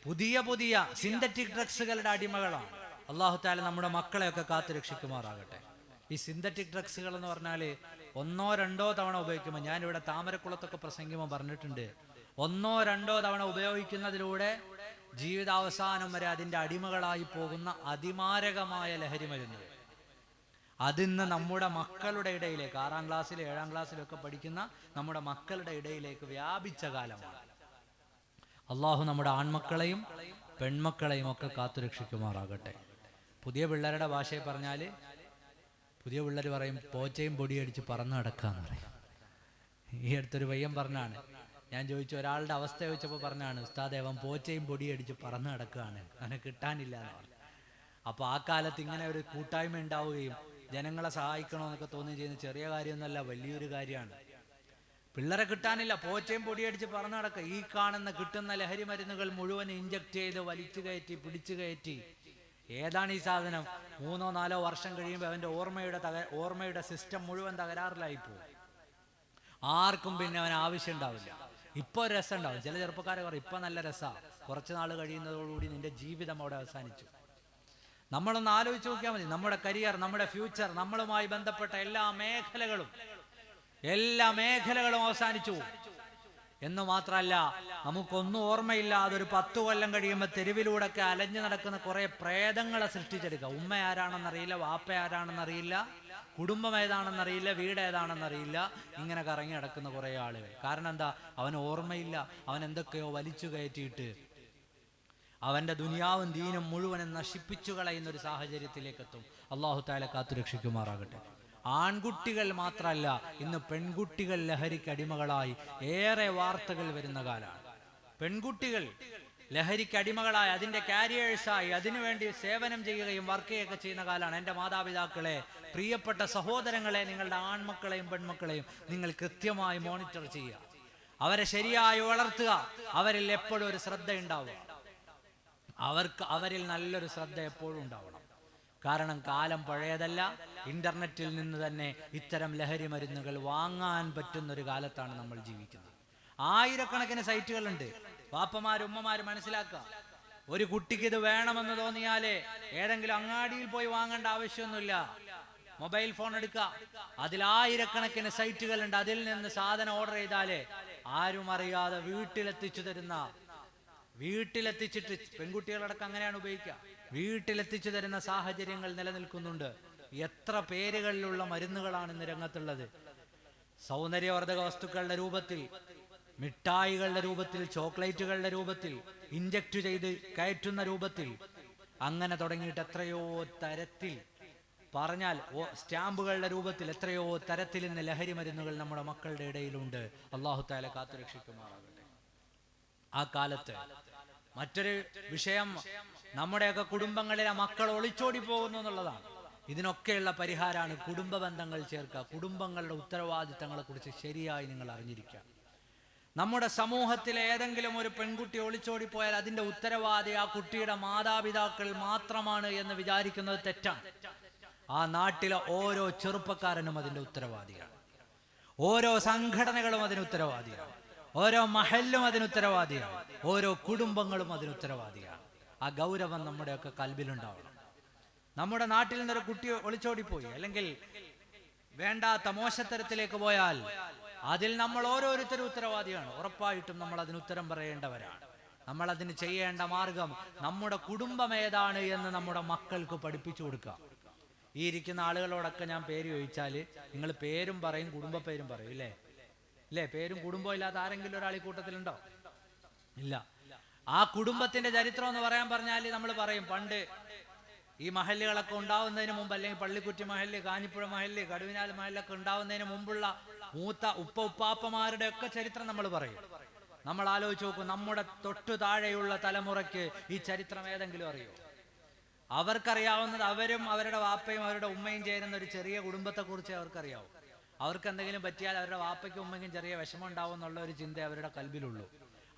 പുതിയ സിന്തറ്റിക് ഡ്രഗ്സുകളുടെ അടിമകളാണ്. അല്ലാഹു തആല നമ്മുടെ മക്കളെയൊക്കെ കാത്തു രക്ഷിക്കുമാറാകട്ടെ. ഈ സിന്തറ്റിക് ഡ്രഗ്സുകൾ എന്ന് പറഞ്ഞാൽ 1-2 തവണ ഉപയോഗിക്കുമ്പോൾ, ഞാനിവിടെ താമരക്കുളത്തൊക്കെ പ്രസംഗിക്കുമ്പോൾ പറഞ്ഞിട്ടുണ്ട്, 1-2 തവണ ഉപയോഗിക്കുന്നതിലൂടെ ജീവിതാവസാനം വരെ അതിൻ്റെ അടിമകളായി പോകുന്ന അതിമാരകമായ ലഹരി മരുന്ന് അതിന്ന് നമ്മുടെ മക്കളുടെ ഇടയിലേക്ക്, 6-ാം ക്ലാസ്സിലും 7-ാം ക്ലാസ്സിലും ഒക്കെ പഠിക്കുന്ന നമ്മുടെ മക്കളുടെ ഇടയിലേക്ക് വ്യാപിച്ച കാലമാണ്. അള്ളാഹു നമ്മുടെ ആൺമക്കളെയും പെൺമക്കളെയും ഒക്കെ കാത്തുരക്ഷിക്കുമാറാകട്ടെ. പുതിയ പിള്ളേരുടെ ഭാഷയിൽ പറഞ്ഞാൽ, പുതിയ പിള്ളേർ പറയും പോച്ചയും പൊടിയടിച്ച് പറന്ന് നടക്കാന്ന് പറയും. ഈ അടുത്തൊരു പയ്യൻ പറഞ്ഞാണ്, ഞാൻ ചോദിച്ചു, ഒരാളുടെ അവസ്ഥ ചോദിച്ചപ്പോൾ പറഞ്ഞാണ്, ഉസ്താദേ അവൻ പോച്ചയും പൊടിയടിച്ച് പറന്ന് നടക്കുകയാണ്, അവനെ കിട്ടാനില്ല എന്ന് പറഞ്ഞു. അപ്പോൾ ആ കാലത്ത് ഇങ്ങനെ ഒരു കൂട്ടായ്മ ഉണ്ടാവുകയും ജനങ്ങളെ സഹായിക്കണമെന്നൊക്കെ തോന്നുകയും ചെയ്യുന്ന ചെറിയ കാര്യമൊന്നുമല്ല, വലിയൊരു കാര്യമാണ്. പിള്ളേരെ കിട്ടാനില്ല, പോച്ചയും പൊടിയടിച്ച് പറന്ന് നടക്കുക. ഈ കാണുന്ന കിട്ടുന്ന ലഹരി മരുന്നുകൾ മുഴുവൻ ഇഞ്ചക്ട് ചെയ്ത് വലിച്ചു കയറ്റി പിടിച്ചു കയറ്റി, ഏതാണ് ഈ സാധനം? 3-4 വർഷം കഴിയുമ്പോൾ അവൻ്റെ ഓർമ്മയുടെ സിസ്റ്റം മുഴുവൻ തകരാറിലായി പോകും. ആർക്കും പിന്നെ അവൻ ആവശ്യം ഉണ്ടാവില്ല. ഇപ്പോൾ ഒരു രസം ഉണ്ടാവും. ചില ചെറുപ്പക്കാരെ പറയും ഇപ്പം നല്ല രസമാണ്, കുറച്ച് നാൾ കഴിയുന്നതോടുകൂടി നിന്റെ ജീവിതം അവിടെ അവസാനിച്ചു. നമ്മളൊന്ന് ആലോചിച്ച് നോക്കിയാൽ മതി. നമ്മുടെ കരിയർ, നമ്മുടെ ഫ്യൂച്ചർ, നമ്മളുമായി ബന്ധപ്പെട്ട എല്ലാ മേഖലകളും അവസാനിച്ചു എന്ന് മാത്രമല്ല, നമുക്കൊന്നും ഓർമ്മയില്ലാതെ ഒരു 10 കൊല്ലം കഴിയുമ്പോൾ തെരുവിലൂടെ ഒക്കെ അലഞ്ഞു നടക്കുന്ന കുറെ പ്രേതങ്ങളെ സൃഷ്ടിച്ചെടുക്കുക. ഉമ്മ ആരാണെന്നറിയില്ല, വാപ്പ ആരാണെന്നറിയില്ല, കുടുംബം ഏതാണെന്നറിയില്ല, വീട് ഏതാണെന്നറിയില്ല, ഇങ്ങനെ കറങ്ങി നടക്കുന്ന കുറെ ആളുകൾ. കാരണം എന്താ? അവന് ഓർമ്മയില്ല. അവൻ എന്തൊക്കെയോ വലിച്ചു കയറ്റിയിട്ട് അവന്റെ ദുനിയാവും ദീനും മുഴുവനും നശിപ്പിച്ചു കളയുന്ന ഒരു സാഹചര്യത്തിലേക്ക് എത്തും. അല്ലാഹു തആല കാത്തുരക്ഷിക്കുമാറാകട്ടെ. ആൺകുട്ടികൾ മാത്രമല്ല, ഇന്ന് പെൺകുട്ടികൾ ലഹരിക്ക് അടിമകളായി ഏറെ വാർത്തകൾ വരുന്ന കാലമാണ്. പെൺകുട്ടികൾ ലഹരിക്ക് അടിമകളായി, അതിന്റെ കാരിയേഴ്സായി, അതിനുവേണ്ടി സേവനം ചെയ്യുകയും വർക്ക് ചെയ്യുകയൊക്കെ ചെയ്യുന്ന കാലമാണ്. എൻ്റെ മാതാപിതാക്കളെ, പ്രിയപ്പെട്ട സഹോദരങ്ങളെ, നിങ്ങളുടെ ആൺമക്കളെയും പെൺമക്കളെയും നിങ്ങൾ കൃത്യമായി മോണിറ്റർ ചെയ്യുക, അവരെ ശരിയായി വളർത്തുക. അവരിൽ എപ്പോഴും ഒരു ശ്രദ്ധ ഉണ്ടാവുക. അവരിൽ നല്ലൊരു ശ്രദ്ധ എപ്പോഴും ഉണ്ടാവണം. കാരണം കാലം പഴയതല്ല. ഇന്റർനെറ്റിൽ നിന്ന് തന്നെ ഇത്തരം ലഹരി മരുന്നുകൾ വാങ്ങാൻ പറ്റുന്നൊരു കാലത്താണ് നമ്മൾ ജീവിക്കുന്നത്. ആയിരക്കണക്കിന് സൈറ്റുകളുണ്ട്. പാപ്പമാരും ഉമ്മമാരും മനസ്സിലാക്കുക, ഒരു കുട്ടിക്ക് ഇത് വേണമെന്ന് തോന്നിയാലേ ഏതെങ്കിലും അങ്ങാടിയിൽ പോയി വാങ്ങേണ്ട ആവശ്യമൊന്നുമില്ല. മൊബൈൽ ഫോൺ എടുക്കുക, അതിൽ ആയിരക്കണക്കിന് സൈറ്റുകളുണ്ട്. അതിൽ നിന്ന് സാധനം ഓർഡർ ചെയ്താലേ ആരും അറിയാതെ വീട്ടിലെത്തിച്ചിട്ട് പെൺകുട്ടികളടക്കം അങ്ങനെയാണ് ഉപയോഗിക്കുക. വീട്ടിലെത്തിച്ചു തരുന്ന സാഹചര്യങ്ങൾ നിലനിൽക്കുന്നുണ്ട്. എത്ര പേരുകളിലുള്ള മരുന്നുകളാണ് ഇന്ന് രംഗത്തുള്ളത്. സൗന്ദര്യവർദ്ധക വസ്തുക്കളുടെ രൂപത്തിൽ, മിഠായികളുടെ രൂപത്തിൽ, ചോക്ലേറ്റുകളുടെ രൂപത്തിൽ, ഇഞ്ചക്ട് ചെയ്ത് കയറ്റുന്ന രൂപത്തിൽ, അങ്ങനെ തുടങ്ങിയിട്ട് എത്രയോ തരത്തിൽ, പറഞ്ഞാൽ സ്റ്റാമ്പുകളുടെ രൂപത്തിൽ എത്രയോ തരത്തിൽ ഇന്ന് ലഹരി മരുന്നുകൾ നമ്മുടെ മക്കളുടെ ഇടയിലുണ്ട്. അല്ലാഹു തആല കാത്തുരക്ഷിക്കുമാറാകട്ടെ. ആ കാലത്ത് മറ്റൊരു വിഷയം, നമ്മുടെയൊക്കെ കുടുംബങ്ങളിലെ മക്കൾ ഒളിച്ചോടി പോകുന്നു എന്നുള്ളതാണ്. ഇതിനൊക്കെയുള്ള പരിഹാരമാണ് കുടുംബ ബന്ധങ്ങൾ ചേർക്കുക. കുടുംബങ്ങളുടെ ഉത്തരവാദിത്തങ്ങളെ കുറിച്ച് ശരിയായി നിങ്ങൾ അറിഞ്ഞിരിക്കുക. നമ്മുടെ സമൂഹത്തിലെ ഏതെങ്കിലും ഒരു പെൺകുട്ടി ഒളിച്ചോടി പോയാൽ അതിന്റെ ഉത്തരവാദി ആ കുട്ടിയുടെ മാതാപിതാക്കൾ മാത്രമാണ് എന്ന് വിചാരിക്കുന്നത് തെറ്റാണ്. ആ നാട്ടിലെ ഓരോ ചെറുപ്പക്കാരനും അതിന്റെ ഉത്തരവാദിയാണ്. ഓരോ സംഘടനകളും അതിന് ഉത്തരവാദിയാണ്. ഓരോ മഹല്ലും അതിന് ഉത്തരവാദിയാണ്. ഓരോ കുടുംബങ്ങളും അതിന് ഉത്തരവാദിയാണ്. ആ ഗൗരവം നമ്മുടെയൊക്കെ കൽബിലുണ്ടാവണം. നമ്മുടെ നാട്ടിൽ നിന്നൊരു കുട്ടി ഒളിച്ചോടിപ്പോയി, അല്ലെങ്കിൽ വേണ്ടാത്ത മോശത്തരത്തിലേക്ക് പോയാൽ അതിൽ നമ്മൾ ഓരോരുത്തരും ഉത്തരവാദിയാണ്. ഉറപ്പായിട്ടും നമ്മൾ അതിന് ഉത്തരം പറയേണ്ടവരാണ്. നമ്മൾ അതിന് ചെയ്യേണ്ട മാർഗം നമ്മുടെ കുടുംബം ഏതാണ് എന്ന് നമ്മുടെ മക്കൾക്ക് പഠിപ്പിച്ചു കൊടുക്കുക. ഈ ഇരിക്കുന്ന ആളുകളോടൊക്കെ ഞാൻ പേര് ചോദിച്ചാൽ നിങ്ങൾ പേരും പറയും, കുടുംബ പേരും പറയും, ഇല്ലേ? പേരും കുടുംബവും ഇല്ലാത്ത ആരെങ്കിലും ഒരാൾ ഈ കൂട്ടത്തിലുണ്ടോ? ഇല്ല. ആ കുടുംബത്തിന്റെ ചരിത്രം എന്ന് പറഞ്ഞാൽ നമ്മൾ പറയും, പണ്ട് ഈ മഹല്ലുകളൊക്കെ ഉണ്ടാവുന്നതിന് മുമ്പ്, അല്ലെങ്കിൽ പള്ളിക്കുറ്റി മഹല്ല്, കാഞ്ഞിപ്പുഴ മഹല്ല്, കടുവിനാൽ മഹല്ലൊക്കെ ഉണ്ടാവുന്നതിന് മുമ്പുള്ള മൂത്ത ഉപ്പാപ്പമാരുടെ ഒക്കെ ചരിത്രം നമ്മൾ പറയും. നമ്മൾ ആലോചിച്ച് നോക്കും, നമ്മുടെ തൊട്ടു താഴെയുള്ള തലമുറയ്ക്ക് ഈ ചരിത്രം ഏതെങ്കിലും അറിയോ? അവർക്കറിയാവുന്നത് അവരും അവരുടെ വാപ്പയും അവരുടെ ഉമ്മയും ചേരുന്ന ഒരു ചെറിയ കുടുംബത്തെക്കുറിച്ച് അവർക്കറിയാവും. അവർക്ക് എന്തെങ്കിലും പറ്റിയാൽ അവരുടെ വാപ്പയ്ക്കും ഉമ്മയ്ക്കും ചെറിയ വിഷമം ഉണ്ടാവും എന്നുള്ള ഒരു ചിന്ത അവരുടെ കൽബിലുള്ളൂ.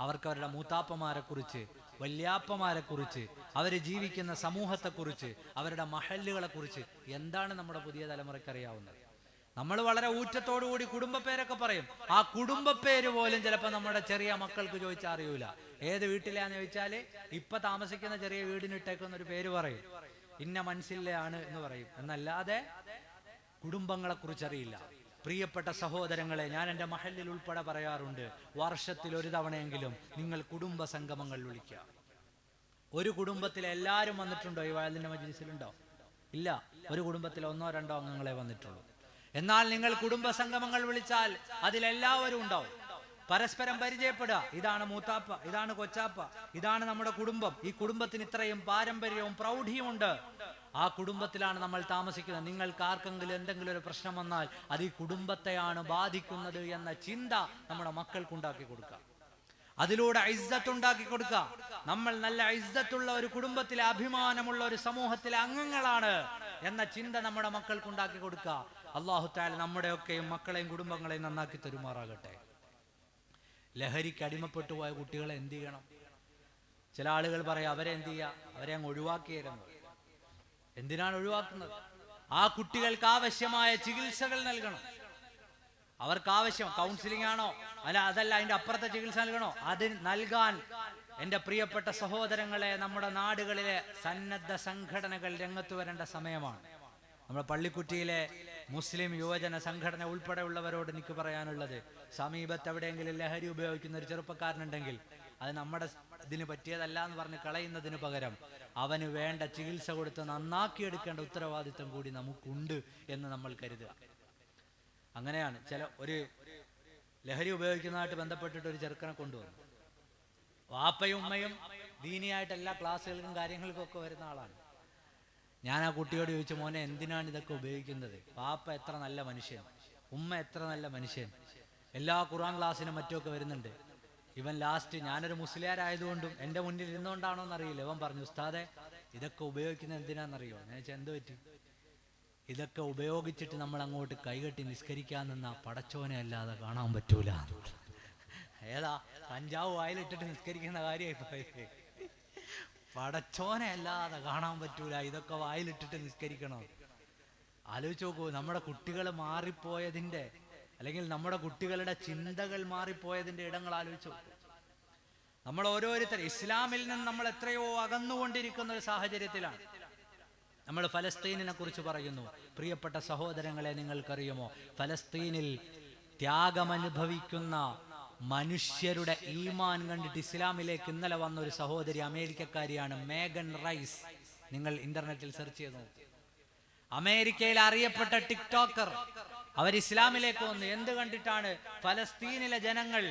അവർക്ക് അവരുടെ മൂത്താപ്പമാരെ കുറിച്ച്, വല്യാപ്പമാരെ കുറിച്ച്, അവർ ജീവിക്കുന്ന സമൂഹത്തെക്കുറിച്ച്, അവരുടെ മഹല്ലുകളെ കുറിച്ച് എന്താണ് നമ്മുടെ പുതിയ തലമുറയ്ക്ക് അറിയാവുന്നത്? നമ്മൾ വളരെ ഊറ്റത്തോടുകൂടി കുടുംബ പേരൊക്കെ പറയും. ആ കുടുംബ പേര് പോലും ചിലപ്പോൾ നമ്മുടെ ചെറിയ മക്കൾക്ക് ചോദിച്ചാൽ അറിയൂല. ഏത് വീട്ടിലാന്ന് ചോദിച്ചാല് ഇപ്പൊ താമസിക്കുന്ന ചെറിയ വീടിനിട്ടേക്കുന്ന ഒരു പേര് പറയും, ഇന്ന മനസ്സിലാണ് എന്ന് പറയും. എന്നല്ലാതെ കുടുംബങ്ങളെ കുറിച്ചറിയില്ല. പ്രിയപ്പെട്ട സഹോദരങ്ങളെ, ഞാൻ എൻ്റെ മഹല്ലിൽ ഉൾപ്പെടെ പറയാറുണ്ട്, വർഷത്തിൽ ഒരു തവണയെങ്കിലും നിങ്ങൾ കുടുംബ സംഗമങ്ങൾ വിളിക്കുക. ഒരു കുടുംബത്തിലെ എല്ലാവരും വന്നിട്ടുണ്ടോ ഈ വയലിന്റെ മജ്‌ലിസിലുണ്ടോ? ഇല്ല. ഒരു കുടുംബത്തിലെ 1-2 അംഗങ്ങളെ വന്നിട്ടുള്ളൂ. എന്നാൽ നിങ്ങൾ കുടുംബ സംഗമങ്ങൾ വിളിച്ചാൽ അതിലെല്ലാവരും ഉണ്ടാവും. പരസ്പരം പരിചയപ്പെടുക. ഇതാണ് മൂത്താപ്പ, ഇതാണ് കൊച്ചാപ്പ, ഇതാണ് നമ്മുടെ കുടുംബം. ഈ കുടുംബത്തിന് ഇത്രയും പാരമ്പര്യവും പ്രൗഢിയുമുണ്ട്. ആ കുടുംബത്തിലാണ് നമ്മൾ താമസിക്കുന്നത്. നിങ്ങൾക്ക് ആർക്കെങ്കിലും എന്തെങ്കിലും ഒരു പ്രശ്നം വന്നാൽ അത് ഈ കുടുംബത്തെയാണ് ബാധിക്കുന്നത് എന്ന ചിന്ത നമ്മുടെ മക്കൾക്കുണ്ടാക്കി കൊടുക്കുക. അതിലൂടെ ഇസ്സത്ത് ഉണ്ടാക്കി കൊടുക്കുക. നമ്മൾ നല്ല ഇസ്സത്തുള്ള ഒരു കുടുംബത്തിലെ, അഭിമാനമുള്ള ഒരു സമൂഹത്തിലെ അംഗങ്ങളാണ് എന്ന ചിന്ത നമ്മുടെ മക്കൾക്കുണ്ടാക്കി കൊടുക്കുക. അല്ലാഹു തആല നമ്മുടെയൊക്കെയും മക്കളെയും കുടുംബങ്ങളെയും നന്നാക്കി തരുമാറാകട്ടെ. ലഹരിക്ക് അടിമപ്പെട്ടു പോയ കുട്ടികളെ എന്ത് ചെയ്യണം? ചില ആളുകൾ പറയാം അവരെ എന്ത് ചെയ്യുക, അവരെ അങ്ങ് ഒഴിവാക്കിയായിരുന്നു. എന്തിനാണ് ഒഴിവാക്കുന്നത്? ആ കുട്ടികൾക്ക് ആവശ്യമായ ചികിത്സകൾ നൽകണം. അവർക്ക് ആവശ്യം കൗൺസിലിംഗ് ആണോ, അല്ല അതല്ല അതിന്റെ അപ്പുറത്തെ ചികിത്സ നൽകണോ? അത് നൽകാൻ എൻ്റെ പ്രിയപ്പെട്ട സഹോദരങ്ങളെ, നമ്മുടെ നാടുകളിലെ സന്നദ്ധ സംഘടനകൾ രംഗത്ത് വരേണ്ട സമയമാണ്. നമ്മുടെ പള്ളിക്കുറ്റിയിലെ മുസ്ലിം യുവജന സംഘടന ഉൾപ്പെടെയുള്ളവരോട് എനിക്ക് പറയാനുള്ളത്, സമീപത്ത് എവിടെയെങ്കിലും ലഹരി ഉപയോഗിക്കുന്ന ഒരു ചെറുപ്പക്കാരനുണ്ടെങ്കിൽ അത് നമ്മുടെ ഇതിന് പറ്റിയതല്ല എന്ന് പറഞ്ഞ് കളയുന്നതിന് പകരം അവന് വേണ്ട ചികിത്സ കൊടുത്ത് നന്നാക്കിയെടുക്കേണ്ട ഉത്തരവാദിത്വം കൂടി നമുക്കുണ്ട് എന്ന് നമ്മൾ കരുതുക. അങ്ങനെയാണ് ഒരു ലഹരി ഉപയോഗിക്കുന്നതായിട്ട് ബന്ധപ്പെട്ടിട്ട് ഒരു ചെറുക്കനെ കൊണ്ടുവന്നു. വാപ്പയും ഉമ്മയും ദീനിയായിട്ട് എല്ലാ ക്ലാസ്സുകൾക്കും കാര്യങ്ങൾക്കും ഒക്കെ വരുന്ന ആളാണ്. ഞാൻ ആ കുട്ടിയോട് ചോദിച്ചു, മോനെ എന്തിനാണ് ഇതൊക്കെ ഉപയോഗിക്കുന്നത്? വാപ്പ എത്ര നല്ല മനുഷ്യൻ, ഉമ്മ എത്ര നല്ല മനുഷ്യൻ, എല്ലാ ഖുർആൻ ക്ലാസ്സിനും മറ്റുമൊക്കെ വരുന്നുണ്ട്. ഇവൻ ലാസ്റ്റ്, ഞാനൊരു മുസ്ലിയാരായതുകൊണ്ടും എൻ്റെ മുന്നിൽ ഇരുന്നുകൊണ്ടാണോ എന്നറിയില്ല, ഇവൻ പറഞ്ഞു, ഉസ്താദെ ഇതൊക്കെ ഉപയോഗിക്കുന്നത് എന്തിനാണെന്നറിയോ? ഞാൻ ചോദിച്ചാൽ എന്ത് പറ്റി? ഇതൊക്കെ ഉപയോഗിച്ചിട്ട് നമ്മൾ അങ്ങോട്ട് കൈകെട്ടി നിസ്കരിക്കാൻ നിന്ന പടച്ചോനെ അല്ലാതെ കാണാൻ പറ്റൂല. ഏതാ കഞ്ചാവ് വായിലിട്ടിട്ട് നിസ്കരിക്കുന്ന കാര്യമായി. പടച്ചോനെ അല്ലാതെ കാണാൻ പറ്റൂല, ഇതൊക്കെ വായിലിട്ടിട്ട് നിസ്കരിക്കണം. ആലോചിച്ച് നോക്കൂ, നമ്മുടെ കുട്ടികൾ മാറിപ്പോയതിൻ്റെ, അല്ലെങ്കിൽ നമ്മുടെ കുട്ടികളുടെ ചിന്തകൾ മാറിപ്പോയതിൻ്റെ ഇടങ്ങൾ ആലോചിച്ച് നോക്കൂ. നമ്മൾ ഓരോരുത്തർ ഇസ്ലാമിൽ നിന്ന് നമ്മൾ എത്രയോ അകന്നുകൊണ്ടിരിക്കുന്ന ഒരു സാഹചര്യത്തിലാണ്. നമ്മൾ ഫലസ്തീനിനെ കുറിച്ച് പറയുന്നു. പ്രിയപ്പെട്ട സഹോദരങ്ങളെ, നിങ്ങൾക്കറിയുമോ, ഫലസ്തീനിൽ ത്യാഗമനുഭവിക്കുന്ന മനുഷ്യരുടെ ഈമാൻ കണ്ടിട്ട് ഇസ്ലാമിലേക്ക് ഇന്നലെ വന്ന ഒരു സഹോദരി, അമേരിക്കക്കാരിയാണ്, മേഗൻ റൈസ്. നിങ്ങൾ ഇന്റർനെറ്റിൽ സെർച്ച് ചെയ്ത് നോക്കൂ. അമേരിക്കയിൽ അറിയപ്പെട്ട ടിക്ടോക്കർ, അവർ ഇസ്ലാമിലേക്ക് വന്നു. എന്ത് കണ്ടിട്ടാണ്? ഫലസ്തീനിലെ ജനങ്ങൾ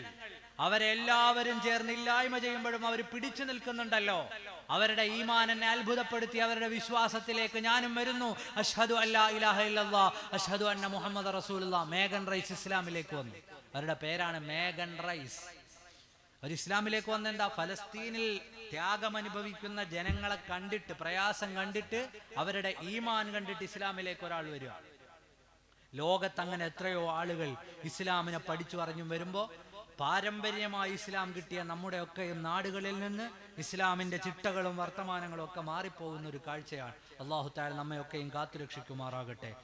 അവരെല്ലാവരും ചേർന്ന് ഇല്ലായ്മ ചെയ്യുമ്പോഴും അവർ പിടിച്ചു നിൽക്കുന്നുണ്ടല്ലോ. അവരുടെ ഈമാൻ എന്നെ അത്ഭുതപ്പെടുത്തി. അവരുടെ വിശ്വാസത്തിലേക്ക് ഞാനും വരുന്നു. അഷ്ഹദു അല്ലാ ഇലാഹ ഇല്ലല്ലാഹ് അഷ്ഹദു അന്ന മുഹമ്മദ് റസൂലുള്ളാഹ്. മേഗൻ റൈസ് ഇസ്ലാമിലേക്ക് വന്നു. അവരുടെ പേരാണ് മേഗൻ റൈസ്. അവർ ഇസ്ലാമിലേക്ക് വന്നെന്താ? ഫലസ്തീനിൽ ത്യാഗമനുഭവിക്കുന്ന ജനങ്ങളെ കണ്ടിട്ട്, പ്രയാസം കണ്ടിട്ട്, അവരുടെ ഈമാൻ കണ്ടിട്ട് ഇസ്ലാമിലേക്ക് ഒരാൾ വരിക. ലോകത്ത് അങ്ങനെ എത്രയോ ആളുകൾ ഇസ്ലാമിനെ പഠിച്ചു അറിഞ്ഞും വരുമ്പോൾ പാരമ്പര്യമായി ഇസ്ലാം കിട്ടിയ നമ്മുടെയൊക്കെയും നാടുകളിൽ നിന്ന് ഇസ്ലാമിന്റെ ചിട്ടകളും വർത്തമാനങ്ങളും ഒക്കെ മാറിപ്പോകുന്ന ഒരു കാഴ്ചയാണ്. അല്ലാഹു തആല നമ്മയൊക്കെയും കാത്തുരക്ഷിക്കുമാറാകട്ടെ.